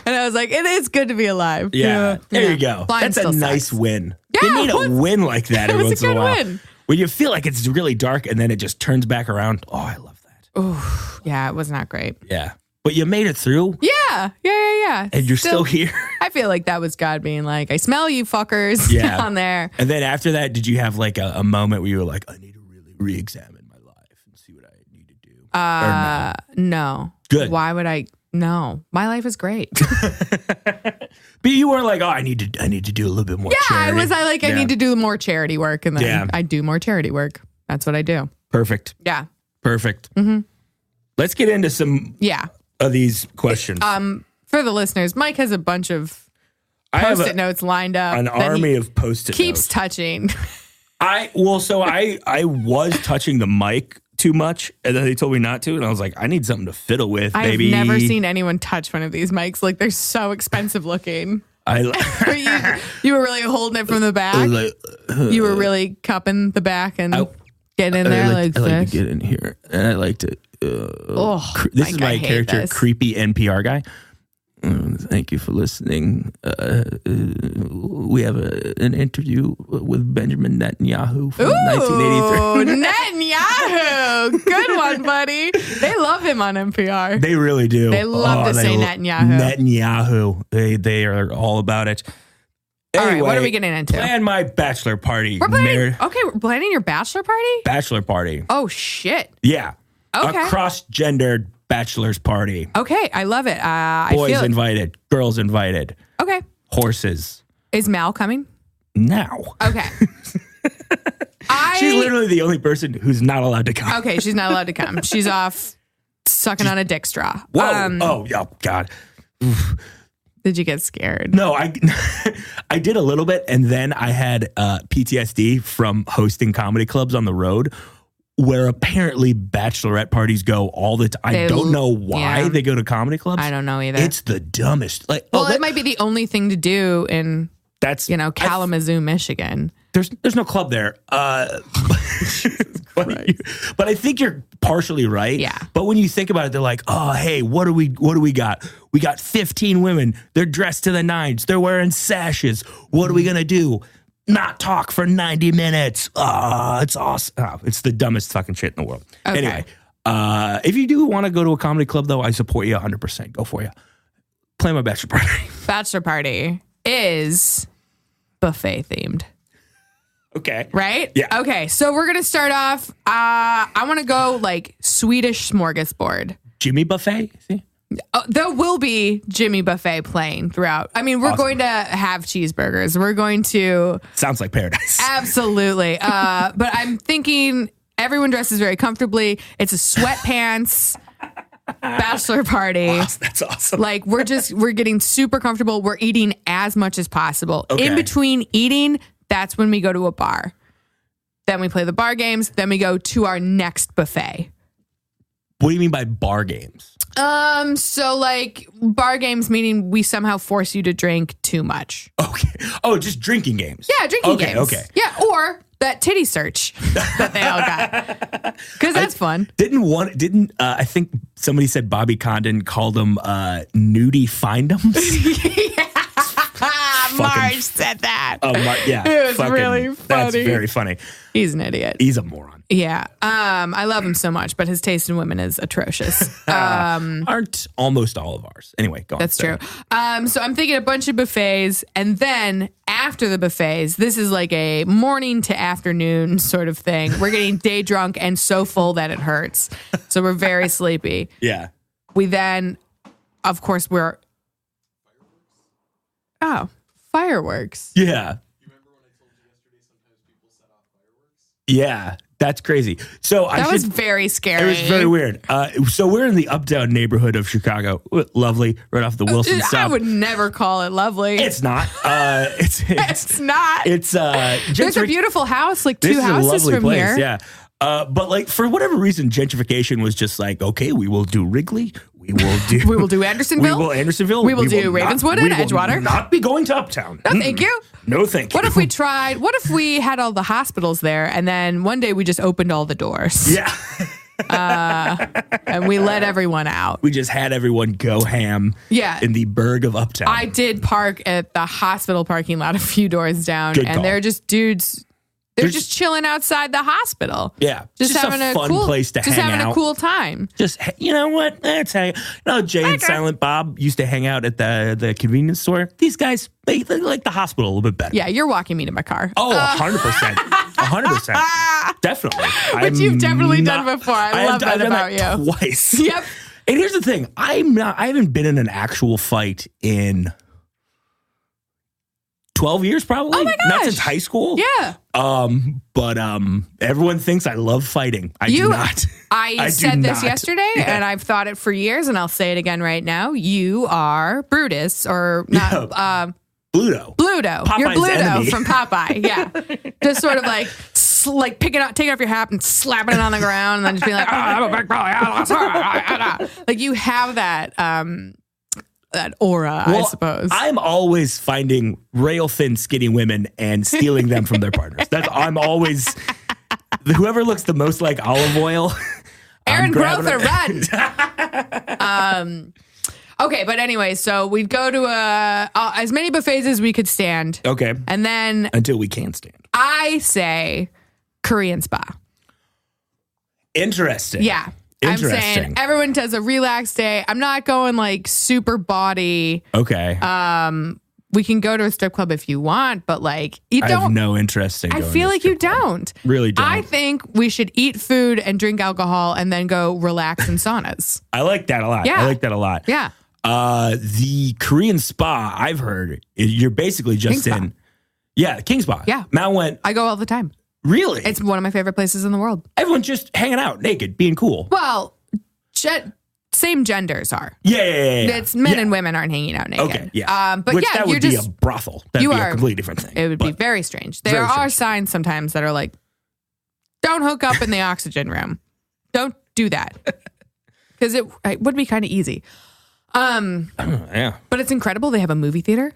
And I was like, it is good to be alive. Yeah. There you go. Flying That's a still nice sucks. win. Yeah, You need a win like that every was a once in a good while. win. When you feel like it's really dark and then it just turns back around. Oh, I love that. Ooh, yeah, it was not great. Yeah. But you made it through. Yeah. And you're still here. I feel like that was God being like, I smell you fuckers down there. And then after that, did you have like a moment where you were like, I need to really re-examine my life and see what I need to do? No. Good. Why would I? No. My life is great. But you weren't like, oh, I need to do a little bit more charity. I need to do more charity work. And then I do more charity work. That's what I do. Perfect. Yeah. Perfect. Mm-hmm. Let's get into some of these questions. For the listeners, Mike has a bunch of Post-it notes lined up. An army of Post-it notes. Keeps touching. I was touching the mic too much, and then they told me not to, and I was like, I need something to fiddle with, baby. I've never seen anyone touch one of these mics. Like, they're so expensive looking. You were really holding it from the back. You were really cupping the back and getting in there. I like to get in here, and I like to. This is my character, creepy NPR guy. Thank you for listening. We have an interview with Benjamin Netanyahu from 1983. Netanyahu! Good one, buddy. They love him on NPR. They really do. They love to say Netanyahu. Netanyahu. They are all about it. Anyway, all right, what are we getting into? Plan my bachelor party. We're planning your bachelor party? Bachelor party. Oh, shit. Yeah. Okay. A cross-gendered bachelor's party. Okay, I love it. Boys invited, girls invited. Okay. Horses. Is Mal coming? Now. Okay. She's literally the only person who's not allowed to come. Okay, she's not allowed to come. She's off sucking on a dick straw. Whoa. Oh, God. Did you get scared? No, I did a little bit, and then I had PTSD from hosting comedy clubs on the road, where apparently bachelorette parties go all the time. I don't know why they go to comedy clubs. I don't know either. It's the dumbest. Like, it might be the only thing to do in Kalamazoo, Michigan. There's no club there. But I think you're partially right. Yeah. But when you think about it, they're like, oh, hey, what do we got? We got 15 women. They're dressed to the nines. They're wearing sashes. What are we gonna do? Not talk for 90 minutes. It's awesome. Oh, it's the dumbest fucking shit in the world. Okay. Anyway, if you do want to go to a comedy club, though, I support you 100%. Go for you. Plan my bachelor party. Bachelor party is buffet themed. Okay. Right? Yeah. Okay, so we're going to start off. I want to go like Swedish smorgasbord. Jimmy Buffet? See? There will be Jimmy Buffet playing throughout. I mean, we're going to have cheeseburgers. We're going to... Sounds like paradise. Absolutely. But I'm thinking everyone dresses very comfortably. It's a sweatpants bachelor party. Awesome. That's awesome. Like, we're getting super comfortable. We're eating as much as possible. Okay. In between eating, that's when we go to a bar. Then we play the bar games. Then we go to our next buffet. What do you mean by bar games? So like bar games, meaning we somehow force you to drink too much. Okay. Oh, just drinking games. Yeah, drinking games. Okay. Yeah, or that titty search that they all got. Because that's fun. I think somebody said Bobby Condon called them nudie findoms? Marge said that. Yeah. It was really funny. That's very funny. He's an idiot. He's a moron. Yeah. I love him so much, but his taste in women is atrocious. Aren't almost all of ours. Anyway, go on. That's true. So I'm thinking a bunch of buffets, and then after the buffets, this is like a morning to afternoon sort of thing. We're getting day drunk and so full that it hurts. So we're very sleepy. Yeah. We then, of course, fireworks. Yeah. You remember when I told you yesterday sometimes people set off fireworks? Yeah. That's crazy. So that was very scary. It was very weird. So we're in the uptown neighborhood of Chicago. Lovely, right off the Wilson South. I would never call it lovely. It's not. It's not. It's there's a beautiful house, like this two is houses a lovely from place, here. Yeah. But like for whatever reason, gentrification was just like, okay, we will do Wrigley. We will do Andersonville. We will Andersonville. We will do Ravenswood and Edgewater. We will not be going to Uptown. No, thank you. No, thank you. What if we had all the hospitals there and then one day we just opened all the doors? Yeah. That and we let everyone out. We just had everyone go ham in the burg of Uptown. I did park at the hospital parking lot a few doors down, Good and call. they're just dudes. They're just chilling outside the hospital. Yeah. Just having a fun cool place to hang out. Just having a cool time. Just, you know what? That's how, Jay and Silent Bob used to hang out at the convenience store. These guys, they like the hospital a little bit better. Yeah, you're walking me to my car. Oh, 100%. 100%. Definitely. Which you've definitely done before. I love that about you. Twice. Yep. And here's the thing. I haven't been in an actual fight in 12 years probably. Oh my gosh. Not since high school. Yeah. But everyone thinks I love fighting. I do not. I said this yesterday, and I've thought it for years, and I'll say it again right now. You are Brutus, or not Bluto. Bluto. You're Popeye's Bluto enemy. from Popeye. Yeah. Just sort of like taking it off your hat and slapping it on the ground, and then just being like, I'm a big boy. Like you have that that aura, I suppose. I'm always finding rail thin, skinny women and stealing them from their partners. I'm always whoever looks the most like olive oil. Aaron Grother, run. Okay, but anyway, so we'd go to as many buffets as we could stand. Okay, and then until we can't stand. I say Korean spa. Interesting. Yeah. I'm saying everyone does a relax day. I'm not going like super body. Okay. We can go to a strip club if you want, but like you don't. I have no interest in going I feel to a like you strip club. don't. Really don't. I think we should eat food and drink alcohol and then go relax in saunas. I like that a lot. Yeah. I like that a lot. Yeah. The Korean spa, I've heard, you're basically just King in. Spa. Yeah, King Spa. Yeah. Mal went. I go all the time. Really? It's one of my favorite places in the world. Everyone's just hanging out naked, being cool. Well, same genders are. Yeah. It's men and women aren't hanging out naked. Okay, yeah. But Which yeah, that would be a brothel. That'd be a completely different thing. It would be very strange. There are signs sometimes that are like, don't hook up in the oxygen room. Don't do that. Because it would be kind of easy. Yeah. But it's incredible. They have a movie theater.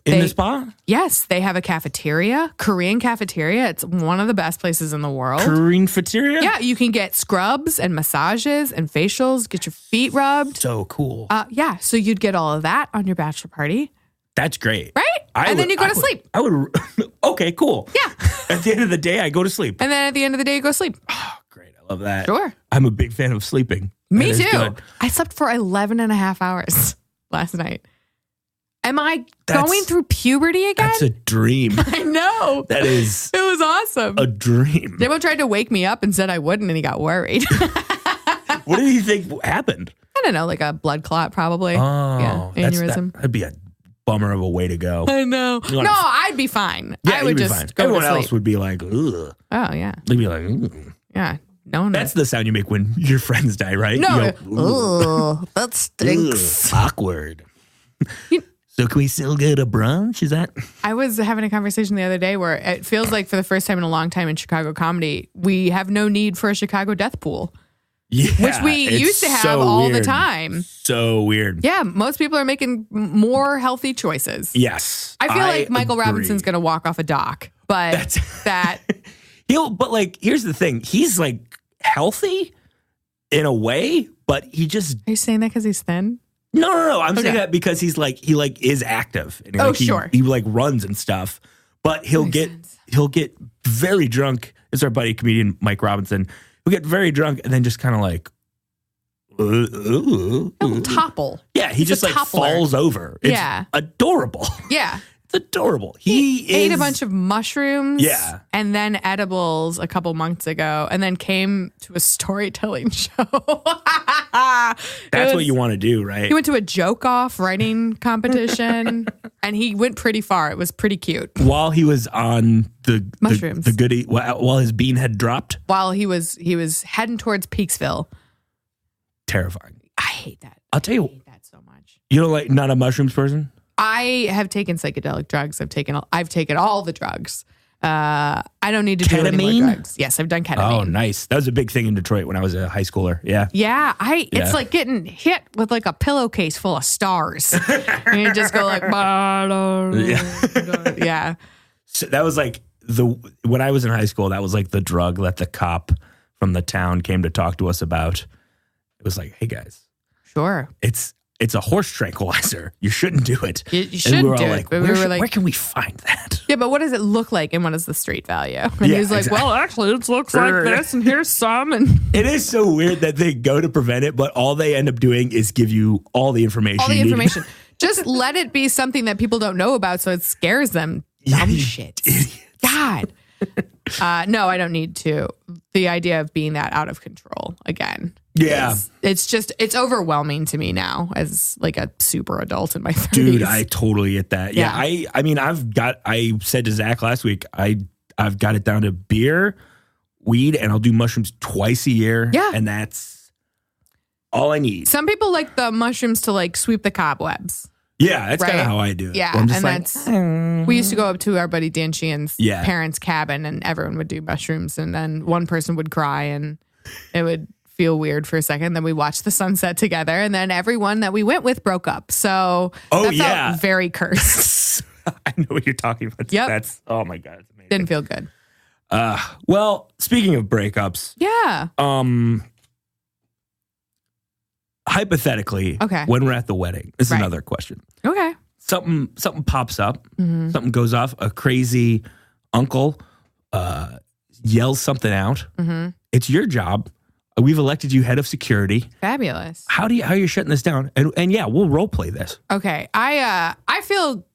In the spa? Yes, they have a cafeteria, Korean cafeteria. It's one of the best places in the world. Korean cafeteria? Yeah, you can get scrubs and massages and facials, get your feet rubbed. So cool. Yeah, so you'd get all of that on your bachelor party. That's great. Right? Then you go to sleep. I would. Okay, cool. Yeah. At the end of the day, I go to sleep. And then at the end of the day, you go to sleep. Oh, great. I love that. Sure. I'm a big fan of sleeping. Me That is too. good. I slept for 11 and a half hours last night. Am I going through puberty again? That's a dream. I know. That is It was awesome. a dream. Demo tried to wake me up and said I wouldn't, and he got worried. What did he think happened? I don't know, like a blood clot probably. Oh, yeah, aneurysm. That'd be a bummer of a way to go. I know. No, I'd be fine. Yeah, I would you'd be just fine. go Everyone to sleep. else would be like, ugh. Oh, yeah. They'd be like, ugh. Yeah. No one That's the sound you make when your friends die, right? No. You go, Ugh, that stinks. awkward. So can we still go to brunch? Is that? I was having a conversation the other day where it feels like for the first time in a long time in Chicago comedy, we have no need for a Chicago death pool. Yeah. Which we it's used to have so all the weird. time. So weird. Yeah, most people are making more healthy choices. Yes. I feel like Michael agree. Robinson's going to walk off a dock, but that But like, here's the thing. He's like healthy in a way, but he just. Are you saying that because he's thin? No. I'm saying that because he is active. And Sure. He like runs and stuff, but he'll get very drunk. It's our buddy comedian Mike Robinson. He'll get very drunk and then just kind of like. He'll topple. Yeah, he just like toppler. falls over. It's adorable. Yeah. It's adorable. He ate a bunch of mushrooms Yeah. and then edibles a couple months ago and then came to a storytelling show. That's what you want to do, right? He went to a joke-off writing competition and he went pretty far. It was pretty cute. While he was on the Mushrooms. the goodie, while his bean had dropped. While he was heading towards Peaksville. Terrifying. I hate that. I'll tell you. I hate that so much. You know, like not a mushrooms person? I have taken psychedelic drugs. I've taken all the drugs. I don't need to do any Ketamine? more drugs. Yes, I've done ketamine. Oh, nice. That was a big thing in Detroit when I was a high schooler. Yeah. Yeah, it's like getting hit with like a pillowcase full of stars. And you just go like, yeah. So that was like when I was in high school, that was like the drug that the cop from the town came to talk to us about. It was like, hey guys, Sure. it's a horse tranquilizer. You shouldn't do it. You And shouldn't we were do all it. like, But we were like, where can we find that? yeah, but what does it look like and what is the street value? And Yeah, he's like, exactly. well, actually, it looks like this and here's some. And It is so weird that they go to prevent it, but all they end up doing is give you all the information. all the you need. information. Just let it be something that people don't know about so it scares them. Dumb shit. God. No, I don't need to. The idea of being that out of control again. Yeah. It's overwhelming to me now as like a super adult in my 30s. Dude, I totally get that. Yeah. Yeah. I mean, I said to Zach last week, I've got it down to beer, weed, and I'll do mushrooms twice a year. Yeah. And that's all I need. Some people like the mushrooms to like sweep the cobwebs. Yeah, that's kind Right? of how I do it. Yeah. I'm just And like, that's, we used to go up to our buddy Dan Sheehan's Yeah. parents' cabin and everyone would do mushrooms and then one person would cry and it would feel weird for a second. Then we watched the sunset together and then everyone that we went with broke up. So that felt very cursed. I know what you're talking about. Yep. That's, oh my God. It's amazing. Didn't feel good. Well, speaking of breakups, Yeah. hypothetically, Okay. when we're at the wedding, this is Right. another question. Okay. Something pops up, Mm-hmm. something goes off, a crazy uncle yells something out. Mm-hmm. It's your job. We've elected you head of security. Fabulous. How are you shutting this down? And yeah, we'll role play this. Okay. I feel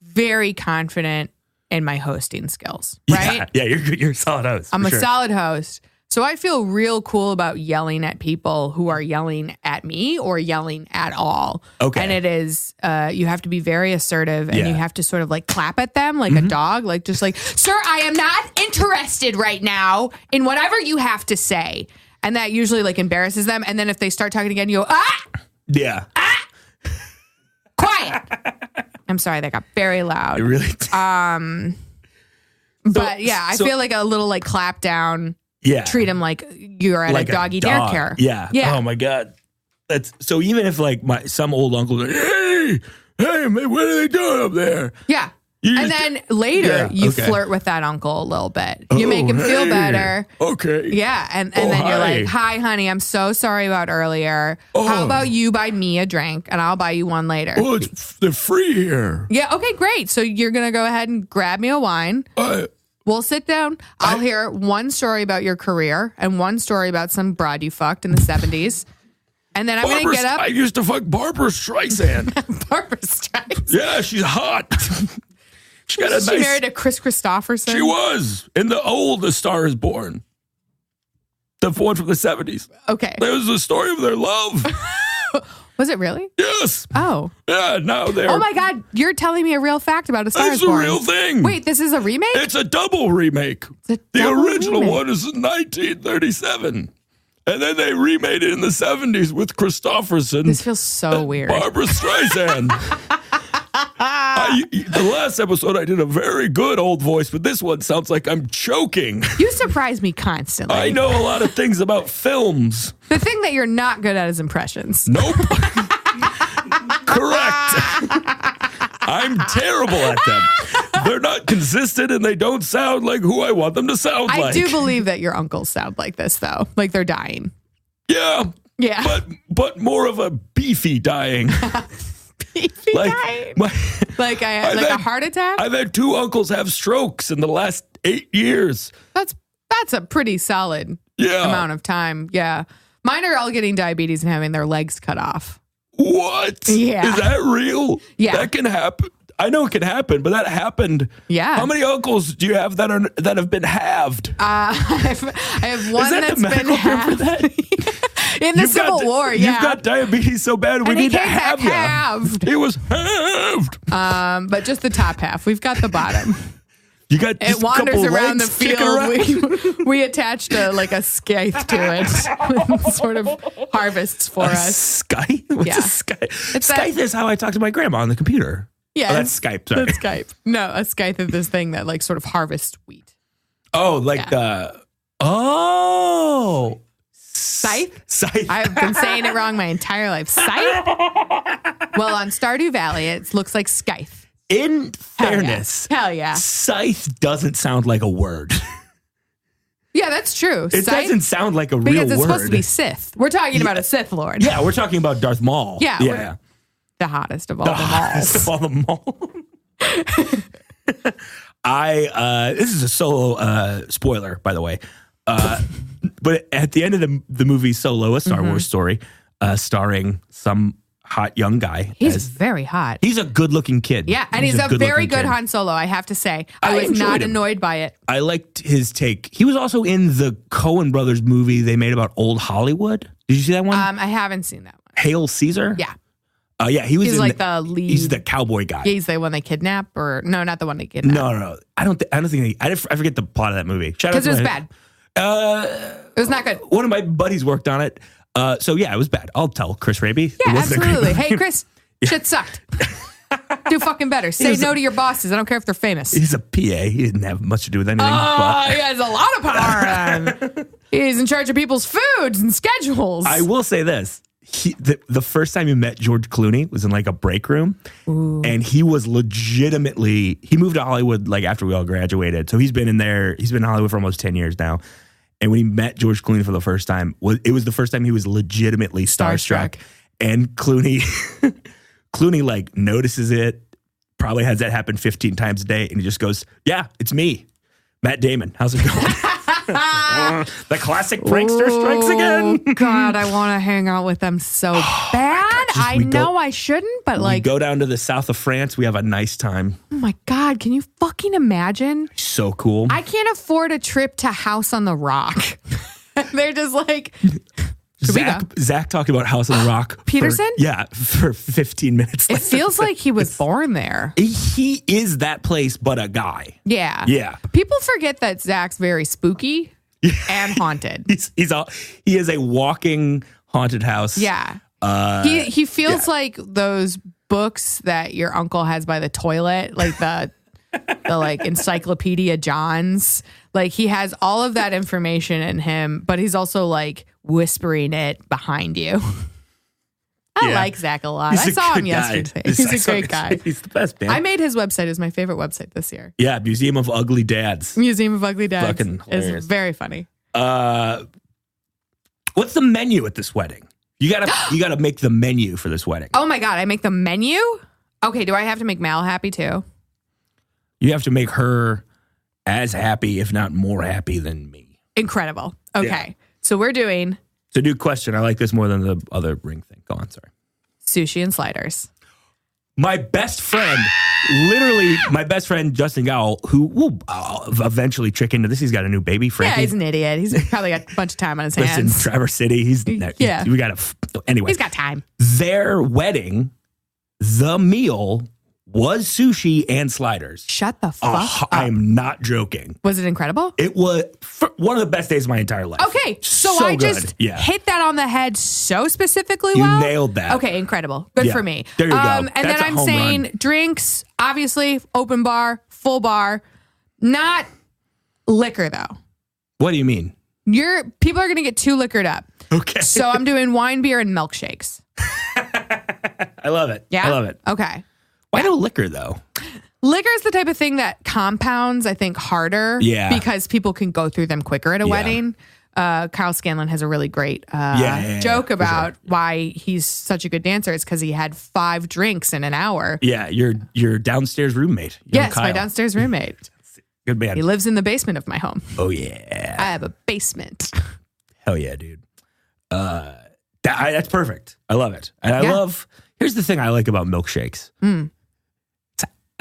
very confident in my hosting skills, right? Yeah, you're good. You're a solid host. I'm for a sure. solid host. So I feel real cool about yelling at people who are yelling at me or yelling at all. Okay. And it is, you have to be very assertive and Yeah. you have to sort of like clap at them like a dog, like just like, sir, I am not interested right now in whatever you have to say. And that usually like embarrasses them. And then if they start talking again, you go, Yeah. quiet. I'm sorry, that got very It loud. really. But yeah, I so- feel like a little like clap down. Yeah. Treat them like you're at Like a doggy dog. daycare. Yeah. Yeah. Oh my God. That's so. Even if like some old uncle, like, hey, man, what are they doing up there? Yeah. You And just- then later Yeah, you okay. flirt with that uncle a little bit. You make him feel hey, better. Okay. Yeah. And Oh, then you're hi. like, hi, honey, I'm so sorry about earlier. Oh. How about you buy me a drink and I'll buy you one later? Well, they're free here. Yeah. Okay, great. So you're going to go ahead and grab me a wine. We'll sit down. I'll hear one story about your career and one story about some broad you fucked in the 70s. And then I'm going to get up. I used to fuck Barbara Streisand. Barbara Streisand. Yeah, she's hot. She got a She nice. married to Chris Christopherson. She was in the old The Star Is Born, the one from the 70s. Okay. That was the story of their love. Was it really? Yes. Oh. Yeah. Now they're. Oh my God. You're telling me a real fact about A Star Is It's a Born. real thing. Wait, this is a remake? It's a double remake. It's a The double original remake. one is in 1937. And then they remade it in the 70s with Christopherson. This feels so weird. Barbara Streisand. The last episode, I did a very good old voice, but this one sounds like I'm choking. You surprise me constantly. I know a lot of things about films. The thing that you're not good at is impressions. Nope. Correct. I'm terrible at them. They're not consistent and they don't sound like who I want them to sound like. I do believe that your uncles sound like this, though. Like they're dying. Yeah. Yeah. But more of a beefy dying. Beefy Like dying. my, a heart attack? I've had 2 uncles have strokes in the last 8 years. That's a pretty solid Yeah. amount of time. Yeah. Mine are all getting diabetes and having their legs cut off. What? Yeah. Is that real? Yeah. That can happen. I know it can happen, but that happened. Yeah. How many uncles do you have that have been halved? I have one Is that that's the been medical term for halved. that? In the Civil War, yeah. You've got diabetes so bad, we And need it to came have back you. halved. It was halved. But just the top half. We've got the bottom. You got It just a wanders couple around the legs kicking around. field. We attached a scythe to it. Sort of harvests for A us. Skype? What's Yeah. a Skype? It's Skype is how I talk to my grandma on the computer. Yeah. Oh, that's Skype. Sorry. That's Skype. No, a scythe is this thing that sort of harvests wheat. Oh, like the. Oh. Scythe? Scythe. I've been saying it wrong my entire life. Scythe? Well, on Stardew Valley, it looks like scythe. In fairness, Hell yeah. scythe doesn't sound like a word. Yeah, that's true. It doesn't sound like a real because it's word. supposed to be Sith. We're talking about a Sith Lord. Yeah, we're talking about Darth Maul. Yeah. The hottest of all the hottest of all the Maul. This is a solo spoiler, by the way. But at the end of the movie Solo, a Star Wars story, starring some hot young guy. He's very hot. He's a good-looking kid. Yeah, and he's a very good Han Solo, I have to say. I was not annoyed by it. I liked his take. He was also in the Coen Brothers movie they made about old Hollywood. Did you see that one? I haven't seen that one. Hail Caesar? Yeah. Yeah, he's like the lead. He's the cowboy guy. Yeah, he's the one they kidnap, or no, not the one they kidnap. No. I don't think I forget the plot of that movie. Because it was bad. It was not good. One of my buddies worked on it. So yeah, it was bad. I'll tell Chris Raby. Yeah, absolutely. Hey, Chris, shit sucked. Do fucking better. Say no to your bosses. I don't care if they're famous. He's a PA. He didn't have much to do with anything. He has a lot of power. He's in charge of people's foods and schedules. I will say this. The first time you met George Clooney was in like a break room. Ooh. And he was legitimately, he moved to Hollywood like after we all graduated. So he's been in Hollywood for almost 10 years now. And when he met George Clooney for the first time, it was the first time he was legitimately starstruck. And Clooney like notices it, probably has that happen 15 times a day. And he just goes, yeah, it's me, Matt Damon. How's it going? The classic prankster strikes again. God, I want to hang out with them so bad. I know I shouldn't, but like, go down to the south of France. We have a nice time. Oh my God, can you fucking imagine? So cool. I can't afford a trip to House on the Rock. They're just like, Zach talked about House on the Rock. Peterson? For 15 minutes. It feels like he was born there. He is that place, but a guy. Yeah. Yeah. People forget that Zach's very spooky and haunted. He is a walking haunted house. Yeah. He feels like those books that your uncle has by the toilet, like the like Encyclopedia Johns. Like he has all of that information in him, but he's also like whispering it behind you. I like Zach a lot. I saw him yesterday. He's a great guy. He's the best, man. I made his website. It's my favorite website this year. Yeah, Museum of Ugly Dads. Museum of Ugly Dads. Fucking hilarious. It's very funny. What's the menu at this wedding? You gotta make the menu for this wedding. Oh my God, I make the menu? Okay, do I have to make Mal happy too? You have to make her as happy, if not more happy than me. Incredible. Okay. Yeah. So we're doing... It's a new question. I like this more than the other ring thing. Go on, sorry. Sushi and sliders. My best friend, literally my best friend, Justin Gowell, who will eventually trick into this. He's got a new baby, Frankie. Yeah, he's an idiot. He's probably got a bunch of time on his hands. Listen, Traverse City, anyway. He's got time. Their wedding, the meal was sushi and sliders. Shut the fuck up. I'm not joking. Was it incredible? It was one of the best days of my entire life. Okay, so I just hit that on the head so specifically well. You nailed that. Okay, incredible. Good for me. There you go. And then I'm saying drinks, obviously, open bar, full bar, not liquor though. What do you mean? People are going to get too liquored up. Okay. So I'm doing wine, beer, and milkshakes. I love it. Yeah? I love it. Okay. Why no liquor, though? Liquor is the type of thing that compounds, I think, harder. Yeah. Because people can go through them quicker at a wedding. Kyle Scanlon has a really great joke about why he's such a good dancer. It's because he had 5 drinks in an hour. Yeah, your downstairs roommate. Yes, Kyle. my downstairs roommate. Good man. He lives in the basement of my home. Oh, yeah. I have a basement. Hell yeah, dude. That's perfect. I love it. And I love, here's the thing I like about milkshakes.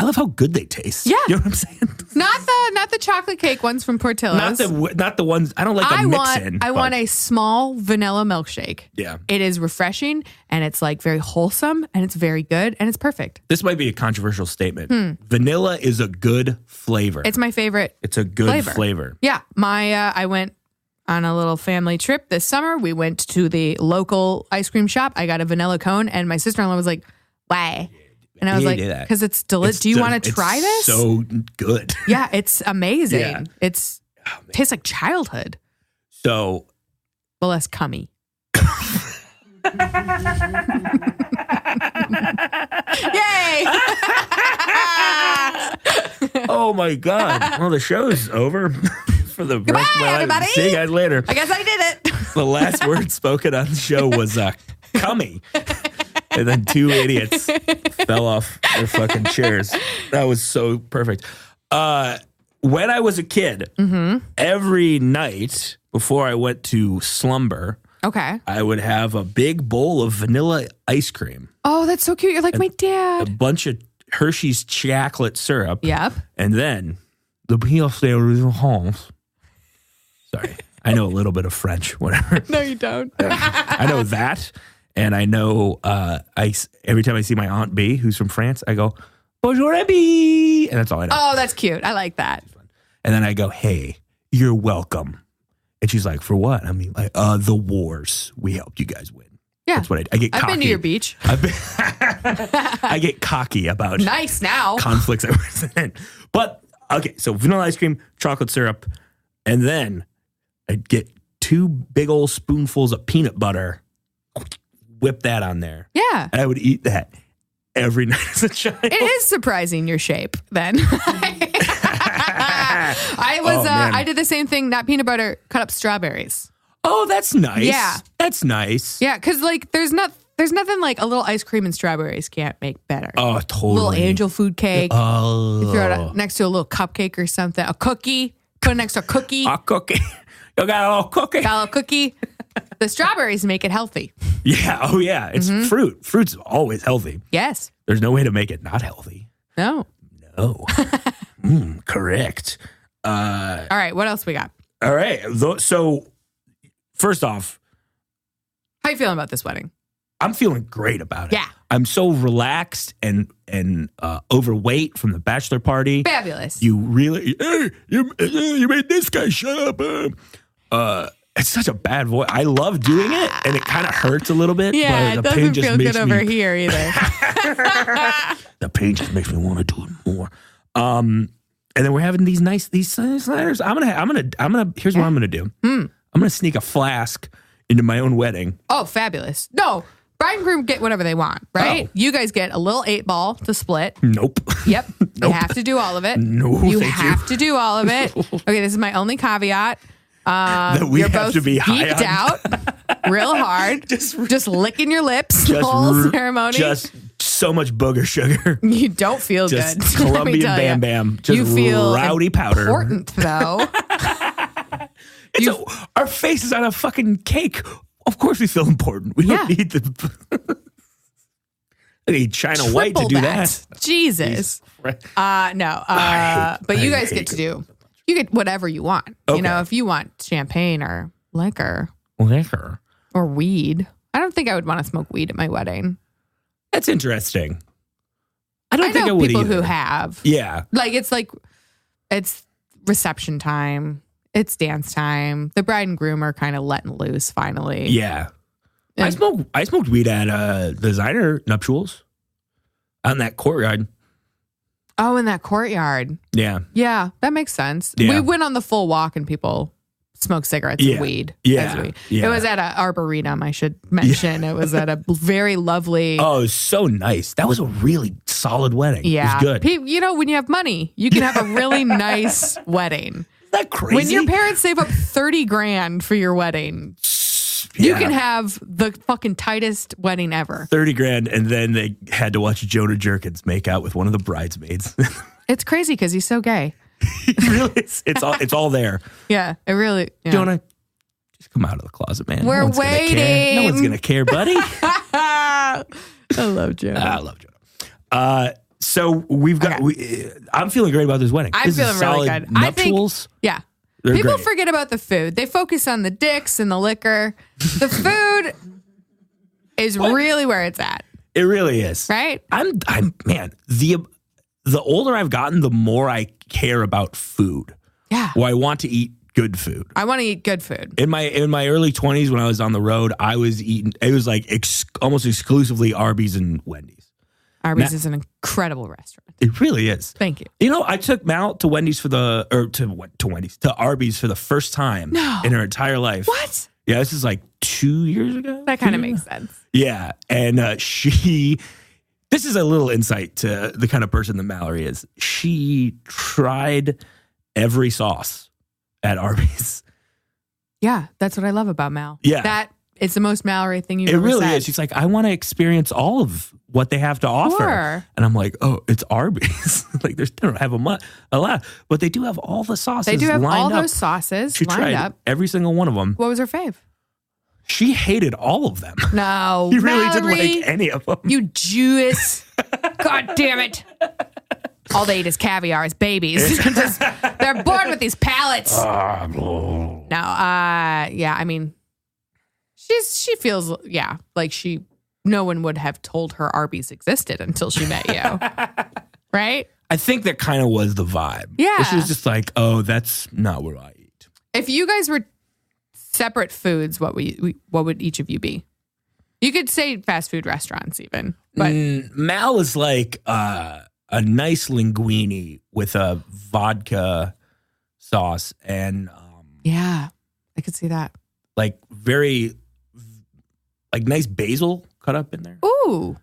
I love how good they taste. Yeah. You know what I'm saying? Not the chocolate cake ones from Portillo's. Not the ones, I don't like a mix-in. I want a small vanilla milkshake. Yeah. It is refreshing and it's like very wholesome and it's very good and it's perfect. This might be a controversial statement. Vanilla is a good flavor. It's my favorite. It's a good flavor. Yeah. I went on a little family trip this summer. We went to the local ice cream shop. I got a vanilla cone and my sister-in-law was like, why? And I was like, because it's delicious. Do you want to try this? So good. Yeah, it's amazing. Yeah. It tastes like childhood. So. Well, less cummy. Yay! Oh my God. Well, the show's over. for the rest of my life. everybody. See you guys later. I guess I did it. The last word spoken on the show was "cummy," and then two idiots fell off their fucking chairs. That was so perfect. When I was a kid, every night before I went to slumber, Okay. I would have a big bowl of vanilla ice cream, Oh, that's so cute. You're like my a dad. bunch of Hershey's chocolate syrup, Yep. and then the pièce de résistance. Sorry, I know a little bit of French, whatever. No, you don't. I know that, and I know every time I see my Aunt B, who's from France, I go, "Bonjour, Abby," and that's all I know. Oh, that's cute. I like that. And then I go, "Hey, you're welcome." And she's like, "For what?" I mean, like, the wars. We helped you guys win. Yeah. That's what I get cocky. I've been to your beach. I get cocky about Nice now. conflicts I was in. But, okay, so vanilla ice cream, chocolate syrup, and then I'd get 2 big old spoonfuls of peanut butter, whip that on there. Yeah. And I would eat that every night as a child. It is surprising your shape then. I did the same thing, not peanut butter, cut up strawberries. Oh, that's nice. Yeah. That's nice. Yeah, because like there's nothing like a little ice cream and strawberries can't make better. Oh, totally. A little angel food cake. Oh. You throw it next to a little cupcake or something. A cookie. Put it next to a cookie. A cookie. You got a little cookie. Got a little cookie. The strawberries make it healthy. Yeah. Oh, yeah. It's fruit. Fruit's always healthy. Yes. There's no way to make it not healthy. No. No. Correct. All right. What else we got? All right. So, first off, How you feeling about this wedding? I'm feeling great about it. Yeah. I'm so relaxed and overweight from the bachelor party. Fabulous. You really, hey, you made this guy shut up. It's such a bad voice. I love doing it, and it kind of hurts a little bit. Yeah, but it the pain doesn't just feel makes good over me, here either. The pain just makes me want to do it more. And then we're having these sliders. I'm gonna. Here's what I'm gonna do. I'm gonna sneak a flask into my own wedding. Oh, fabulous. No, bride and groom get whatever they want, right? Oh. You guys get a little 8-ball to split. Nope. Yep. You Nope. have to do all of it. No, you thank have to do all of it. Okay, this is my only caveat. That we You're have both to be high geeked on. out real hard. just licking your lips the Just whole r- ceremony. Just so much booger sugar. You don't feel Just good. Let me Colombian tell Bam ya. Bam. Just You feel rowdy powder. important though. Our face is on a fucking cake. Of course we feel important. We don't need the I need China White to Triple do that. Jesus. No. But you guys get to do. You get whatever you want. Okay. You know, if you want champagne or liquor Liquor. or weed. I don't think I would want to smoke weed at my wedding. That's interesting. I don't think I know would people either. who have. Yeah. It's reception time. It's dance time. The bride and groom are kind of letting loose finally. Yeah. I smoked weed at designer nuptials out in that courtyard. Oh, in that courtyard. Yeah. Yeah, that makes sense. Yeah. We went on the full walk and people smoked cigarettes and weed. Yeah. as weed. Yeah. It was at an arboretum, I should mention. It was at a very lovely. Oh, it was so nice. That was a really solid wedding. Yeah. It was good. You know, when you have money, you can have a really nice wedding. Isn't that crazy? When your parents save up $30,000 for your wedding, you can have the fucking tightest wedding ever. $30,000, and then they had to watch Jonah Jerkins make out with one of the bridesmaids. It's crazy because he's so gay. It really is. It's all there. Yeah, it really. Yeah. Jonah, just come out of the closet, man. We're No one's gonna care. waiting. No one's gonna care, buddy. I love Jonah. I love Jonah. So we've got. I'm feeling great about this wedding. I'm This is feeling really solid good. I think- Nuptials. Yeah. They're People great. forget about the food. They focus on the dicks and the liquor. The food is really where it's at, It really is. right? I'm man. The older I've gotten, the more I care about food. Yeah. Well, I want to eat good food. I want to eat good food. In my early 20s, when I was on the road, I was eating. It was like almost exclusively Arby's and Wendy's. Arby's is an incredible restaurant. It really is. Thank you. You know, I took Mal to Wendy's to Arby's for the first time in her entire life. What? Yeah, this is like 2 years ago. That kind of makes sense. Yeah, and this is a little insight to the kind of person that Mallory is. She tried every sauce at Arby's. Yeah, that's what I love about Mal. Yeah. That it's the most Mallory thing you've It ever really said. is. She's like, I want to experience all of what they have to offer. Sure. And I'm like, oh, it's Arby's. Like, they don't have a lot, but they do have all the sauces. They do have lined all up. those sauces She lined tried up. every single one of them. What was her fave? She hated all of them. No, He really Mallory, didn't like any of them. You Jewess. God damn it. All they eat is caviar as babies. They're born with these palates. No, yeah, I mean, she feels, yeah, like no one would have told her Arby's existed until she met you. Right? I think that kind of was the vibe. Yeah. She was just like, oh, that's not what I eat. If you guys were separate foods, what would each of you be? You could say fast food restaurants even. But Mal is like a nice linguine with a vodka sauce and yeah, I could see that. like very like nice basil cut up in there. Ooh,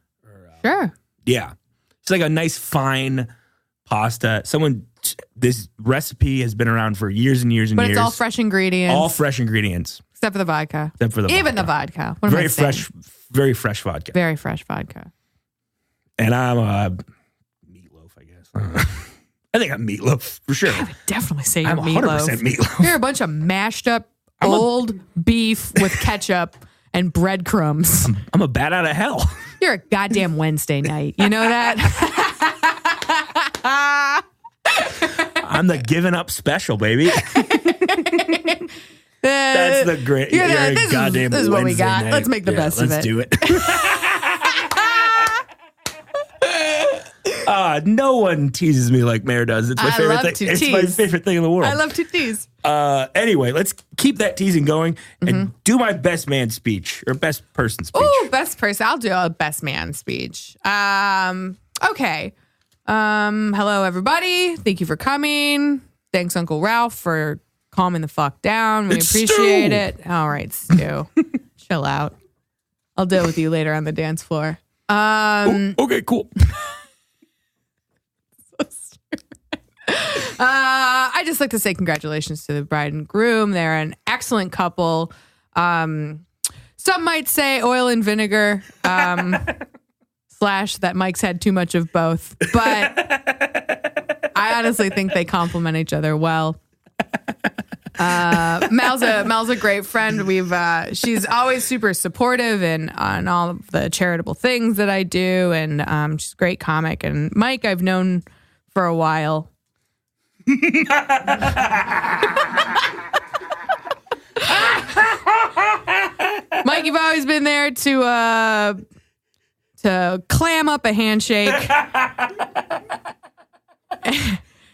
sure. Yeah. It's like a nice fine pasta. This recipe has been around for years and years and But years. it's all fresh ingredients. All fresh ingredients. Except for the vodka. Even the vodka. What am I Very saying? very fresh vodka. Very fresh vodka. And I'm a meatloaf, I guess. I think I'm meatloaf for sure. I would definitely say you're I'm 100% meatloaf. meatloaf. You're a bunch of mashed up old beef with ketchup and breadcrumbs. I'm a bat out of hell. You're a goddamn Wednesday night. You know that? I'm the giving up special, baby. That's the great. You're You're this a goddamn is what we Wednesday got. night. Let's make the best of it. Let's do it. No one teases me like Mare does. It's my favorite love thing. to It's my tease. favorite thing in the world. I love to tease. Anyway, let's keep that teasing going and do my best man speech or best person speech. Ooh, best person. I'll do a best man speech. Okay. Hello, everybody. Thank you for coming. Thanks, Uncle Ralph, for calming the fuck down. We It's appreciate Stu. it. All right, Stu. Chill out. I'll deal with you later on the dance floor. Okay, cool. I just like to say congratulations to the bride and groom. They're an excellent couple. Some might say oil and vinegar. / that Mike's had too much of both. But I honestly think they complement each other well. Mal's a great friend. She's always super supportive on all of the charitable things that I do, and she's a great comic. And Mike, I've known for a while. Mike, you've always been there to clam up a handshake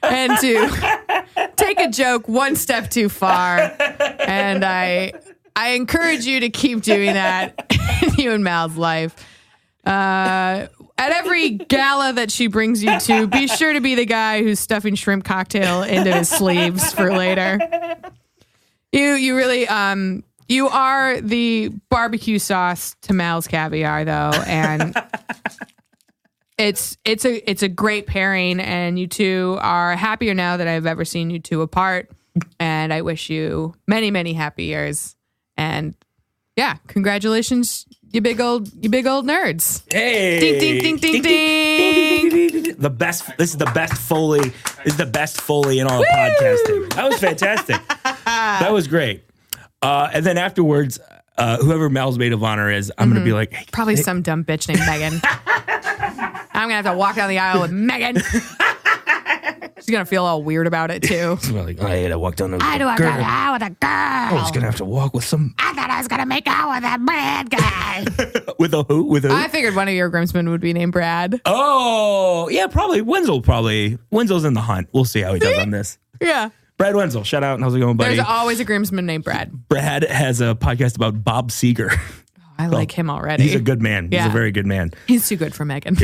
and to take a joke one step too far. And I encourage you to keep doing that in you and Mal's life. At every gala that she brings you to, be sure to be the guy who's stuffing shrimp cocktail into his sleeves for later. You really you are the barbecue sauce to Mal's caviar, though, and it's a great pairing, and you two are happier now than I've ever seen you two apart. And I wish you many, many happy years. And yeah, congratulations, you big old nerds. Hey. Ding, ding, ding, ding, ding. The best. This is the best Foley. This is the best Foley in all of podcasting. That was fantastic. That was great. And then afterwards, whoever Mal's maid of honor is, I'm going to be like, hey, Probably some dumb bitch named Megan. I'm going to have to walk down the aisle with Megan. She's going to feel all weird about it, too. like, I had to walk down the I do walk down the aisle with a girl. I was going to have to walk with some. I thought I was going to make out with that Brad guy. With a who? With who? I figured one of your groomsmen would be named Brad. Oh, yeah, probably. Wenzel's in the hunt. We'll see how he does on this. Yeah. Brad Wenzel, shout out. How's it going, buddy? There's always a groomsman named Brad. Brad has a podcast about Bob Seger. I like him already. He's a good man. Yeah. He's a very good man. He's too good for Megan.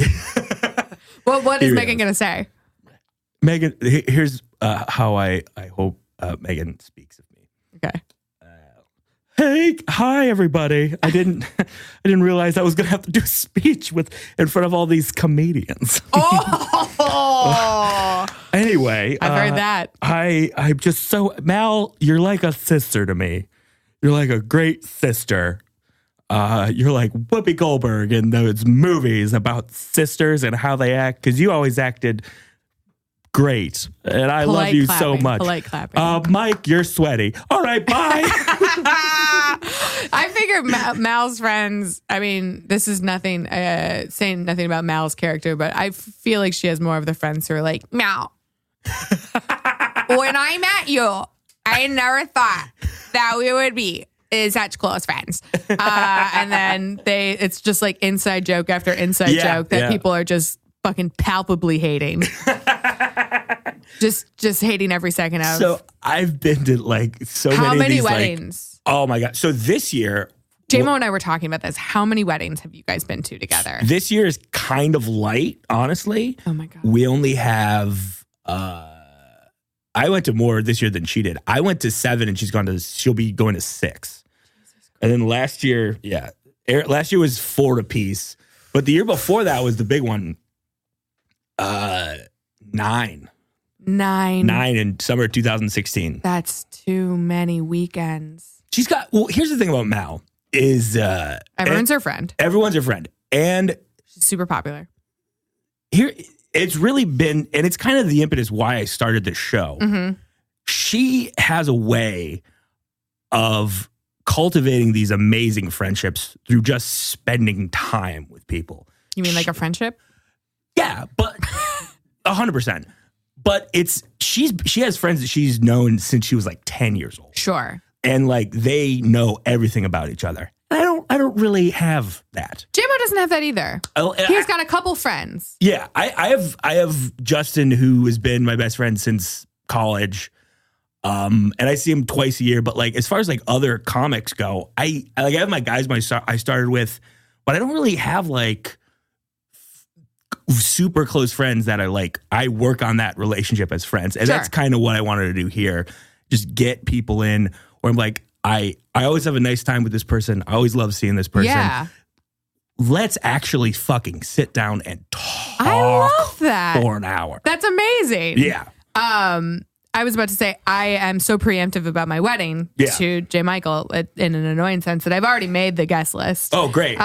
What is Here he Megan is. going to say? Megan, here's how I hope Megan speaks of me. Okay. Hey, hi everybody. I didn't realize I was gonna have to do a speech in front of all these comedians. Oh, And Anyway, I've heard that. I'm just so Mal. You're like a sister to me. You're like a great sister. You're like Whoopi Goldberg in those movies about sisters and how they act, because you always acted great, and I love you so much. Polite clapping. Mike, you're sweaty. All right, bye. I figure Mal's friends, I mean, this is nothing, saying nothing about Mal's character, but I feel like she has more of the friends who are like, Mal, when I met you, I never thought that we would be such close friends. And then it's just like inside joke after inside joke that people are just fucking palpably hating. just hating every second of. So I've been to like so many. How many of these, weddings? Like, oh my God. So this year, JMO and I were talking about this. How many weddings have you guys been to together? This year is kind of light, honestly. Oh my God. We only have, I went to more this year than she did. I went to 7 and she'll be going to 6. And then last year, last year was 4 apiece. But the year before that was the big one. 9. 9 in summer of 2016. That's too many weekends. Here's the thing about Mal is everyone's her friend. Everyone's her friend. And she's super popular. Here, it's really been, and it's kind of the impetus why I started this show. Mm-hmm. She has a way of cultivating these amazing friendships through just spending time with people. You mean like a friendship? Yeah, but 100%. But she has friends that she's known since she was like 10 years old. Sure. And like they know everything about each other. And I don't really have that. JMO doesn't have that either. He's got a couple friends. Yeah, I have Justin, who has been my best friend since college. And I see him twice a year. But like as far as like other comics go, I have my guys I started with, but I don't really have like super close friends that are like, I work on that relationship as friends. And that's kind of what I wanted to do here. Just get people in where I'm like, I always have a nice time with this person. I always love seeing this person. Yeah. Let's actually fucking sit down and talk. I love that. For an hour. That's amazing. Yeah. I was about to say, I am so preemptive about my wedding to J. Michael in an annoying sense that I've already made the guest list. Oh, great.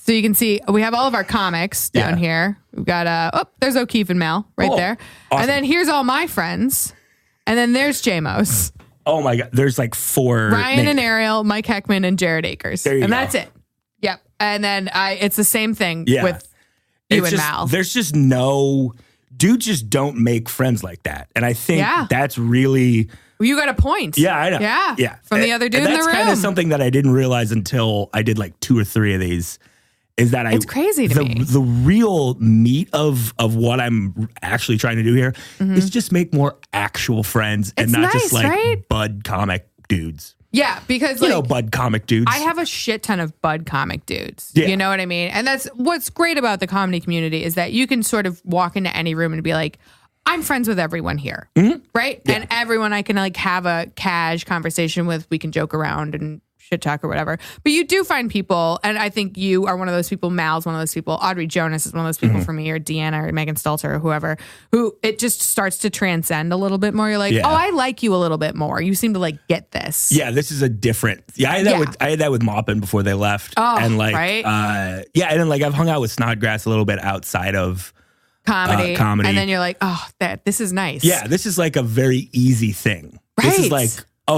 So you can see we have all of our comics down here. We've got, there's O'Keefe and Mel right there. Awesome. And then here's all my friends. And then there's JMO's. Oh my God. There's like 4. Ryan and Ariel, Mike Heckman, and Jared Akers. There you go. That's it. Yep. And then it's the same thing with you and Mal. There's just dudes just don't make friends like that. And I think that's really... You got a point. Yeah, I know. Yeah. From the other dude in the room. That's kind of something that I didn't realize until I did like 2 or 3 of these. Is that it's crazy to me. The real meat of what I'm actually trying to do here is just make more actual friends and not just like bud comic dudes. Yeah, because bud comic dudes. I have a shit ton of bud comic dudes. Yeah. You know what I mean? And that's what's great about the comedy community is that you can sort of walk into any room and be like, I'm friends with everyone here, right? Yeah. And everyone I can like have a cash conversation with. We can joke around and shit talk or whatever. But you do find people, and I think you are one of those people. Mal's one of those people. Audrey Jonas is one of those people for me, or Deanna or Megan Stelter or whoever, who it just starts to transcend a little bit more. You're like, oh, I like you a little bit more. You seem to like get this. Yeah, this is a different. Yeah, I had that with Maupin before they left. Oh, and like, right? And then like I've hung out with Snodgrass a little bit outside of comedy. And then you're like, oh, this is nice. Yeah, this is like a very easy thing. Right. This is like,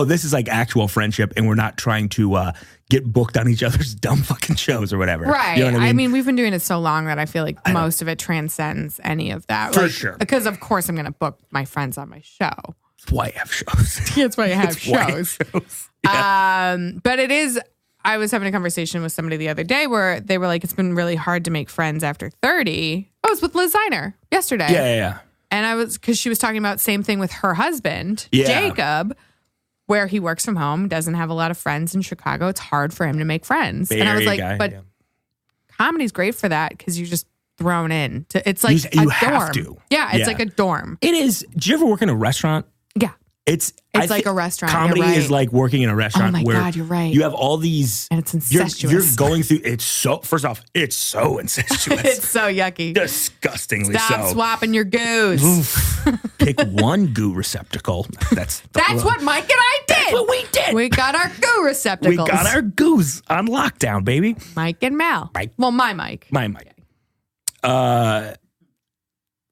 this is like actual friendship, and we're not trying to get booked on each other's dumb fucking shows or whatever. Right. You know what I mean? We've been doing it so long that I feel like most of it transcends any of that. For sure. Because of course I'm going to book my friends on my show. That's why I have shows. That's why I have shows. Yeah. But it is, I was having a conversation with somebody the other day where they were like, it's been really hard to make friends after 30. I was with Liz Ziner yesterday. Yeah. And because she was talking about same thing with her husband, Jacob, where he works from home, doesn't have a lot of friends in Chicago. It's hard for him to make friends. And I was like, comedy's great for that because you're just thrown in. It's like you a have dorm. to. Yeah, it's like a dorm. It is. Did you ever work in a restaurant? Yeah. It's It's like a restaurant. Comedy You're right. is like working in a restaurant. Oh my where God, you're right. You have all these, and it's incestuous. You're going through. It's so. First off, it's so incestuous. It's so yucky. Disgustingly Stop so. swapping your goos. Oof. Pick one goo receptacle. That's what Mike and I did. That's what we did. We got our goo receptacles. We got our goos on lockdown, baby. Mike and Mal. Mike. Well, my Mike. My Mike.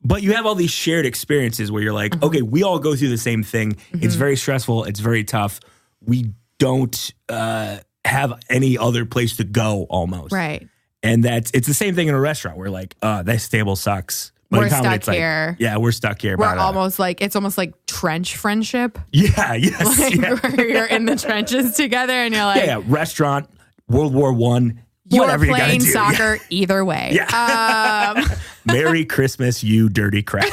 But you have all these shared experiences where you're like, okay, we all go through the same thing. It's very stressful. It's very tough. We don't have any other place to go almost. Right. And it's the same thing in a restaurant. We're like, this table sucks. But We're in comedy, stuck it's like, here. yeah, we're stuck here. We're almost like, it's almost like trench friendship. Yeah, yes. Like yeah. where you're in the trenches together and you're like, Yeah, restaurant, World War I. You're Whatever playing you gotta do. soccer either way. Yeah. Merry Christmas, you dirty crabs.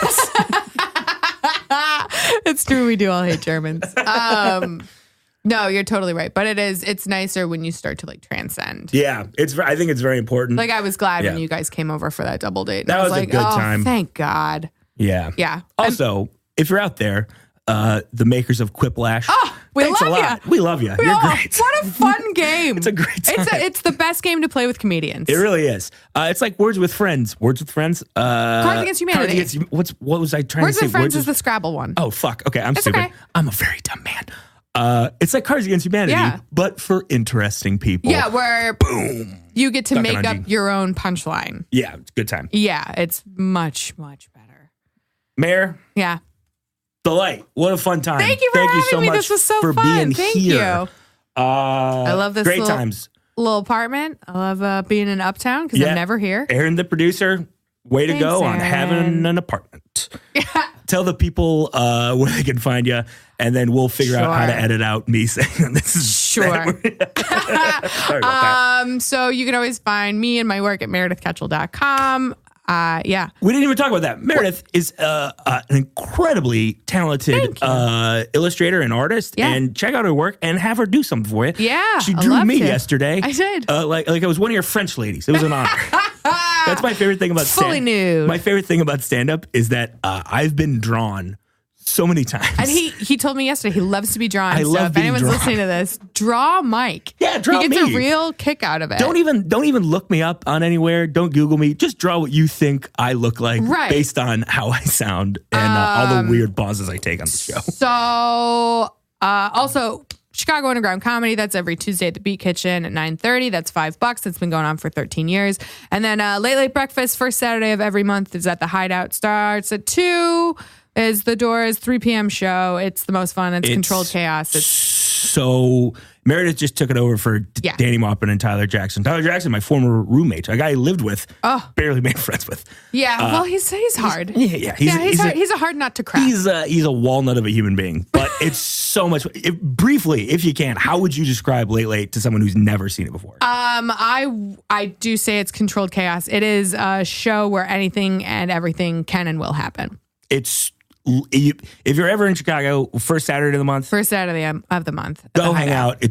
It's true. We do all hate Germans. No, you're totally right. But it's nicer when you start to like transcend. Yeah, I think it's very important. Like I was glad when Yeah. you guys came over for that double date. And That I was a like, good time. Thank God. Yeah. Yeah. Also, if you're out there, the makers of Quiplash, we thanks love a lot. ya. We love you. You're great. What a fun game. It's a great time. It's the best game to play with comedians. It really is. It's like Words with Friends. Words with Friends. Cards Against Humanity. What was I trying Words to say? with Friends is the Scrabble one. Oh, fuck. Okay, I'm stupid. okay. I'm a very dumb man. It's like Cards Against Humanity, Yeah. but for interesting people. Yeah, where you get to Sucking make on up G. your own punchline. Yeah, it's a good time. Yeah, it's much, much better. Mayor, Yeah. delight. What a fun time. Thank you for having so me. much This was so for fun. being Thank here. you. I love this Great little, times. little apartment. I love being in Uptown because Yeah. I'm never here. Aaron, the producer, way to Thanks, go on Aaron. having an apartment. Tell the people where they can find you, and then we'll figure out how to Sure. edit out me saying this is Sure. Sorry about that. So you can always find me and my work at meredithkachel.com. Yeah. We didn't even talk about that. Meredith is an incredibly talented illustrator and artist. Yeah. And check out her work and have her do something for you. Yeah, She I'd drew love me to. yesterday. I did. Like I was one of your French ladies. It was an honor. That's my favorite thing about Fully nude. My favorite thing about stand-up is that I've been drawn so many times. And he told me yesterday he loves to be drawn. I so love if being anyone's drawn. listening to this, draw Mike. Yeah, draw He gets me. a real kick out of it. Don't even look me up on anywhere. Don't Google me. Just draw what you think I look like Right. based on how I sound and all the weird pauses I take on the show. So, also Chicago Underground Comedy. That's every Tuesday at the Beat Kitchen at 9:30. That's $5. That's been going on for 13 years. And then Late Breakfast, first Saturday of every month, is at the Hideout. Starts at 2. Is the doors 3 p.m. show. It's the most fun. It's controlled chaos. It's So Meredith just took it over for Yeah. Danny Maupin and Tyler Jackson. Tyler Jackson, my former roommate, a guy I lived with, barely made friends with. well, he's hard. Yeah, He's hard. He's a hard nut to crack. He's a walnut of a human being, but it's so much. Briefly, if you can, how would you describe Late to someone who's never seen it before? I do say it's controlled chaos. It is a show where anything and everything can and will happen. It's if you're ever in Chicago, first Saturday of the month, First Saturday of the month. at go the hang Hideout. out.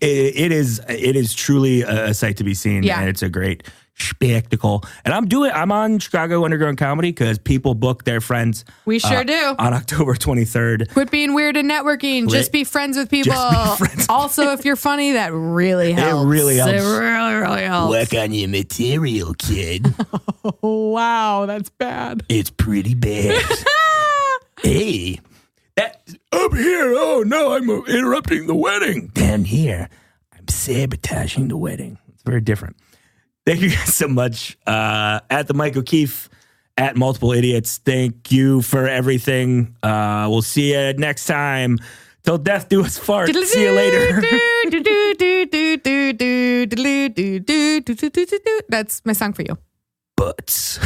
It is truly a sight to be seen, Yeah. and it's a great spectacle. And I'm on Chicago Underground Comedy because people book their friends. We sure do. On October 23rd. Quit being weird and networking. Just be friends with people. Just be friends. Also, if you're funny, that really helps. It really helps. It really helps. Work on your material, kid. Oh, wow, that's bad. It's pretty bad. Hey, that up here. Oh no, I'm interrupting the wedding. Down here, I'm sabotaging the wedding. It's very different. Thank you guys so much. At the Mike O'Keefe, at Multiple Idiots. Thank you for everything. We'll see you next time. Till death do us part. See you later. That's my song for you. Butts.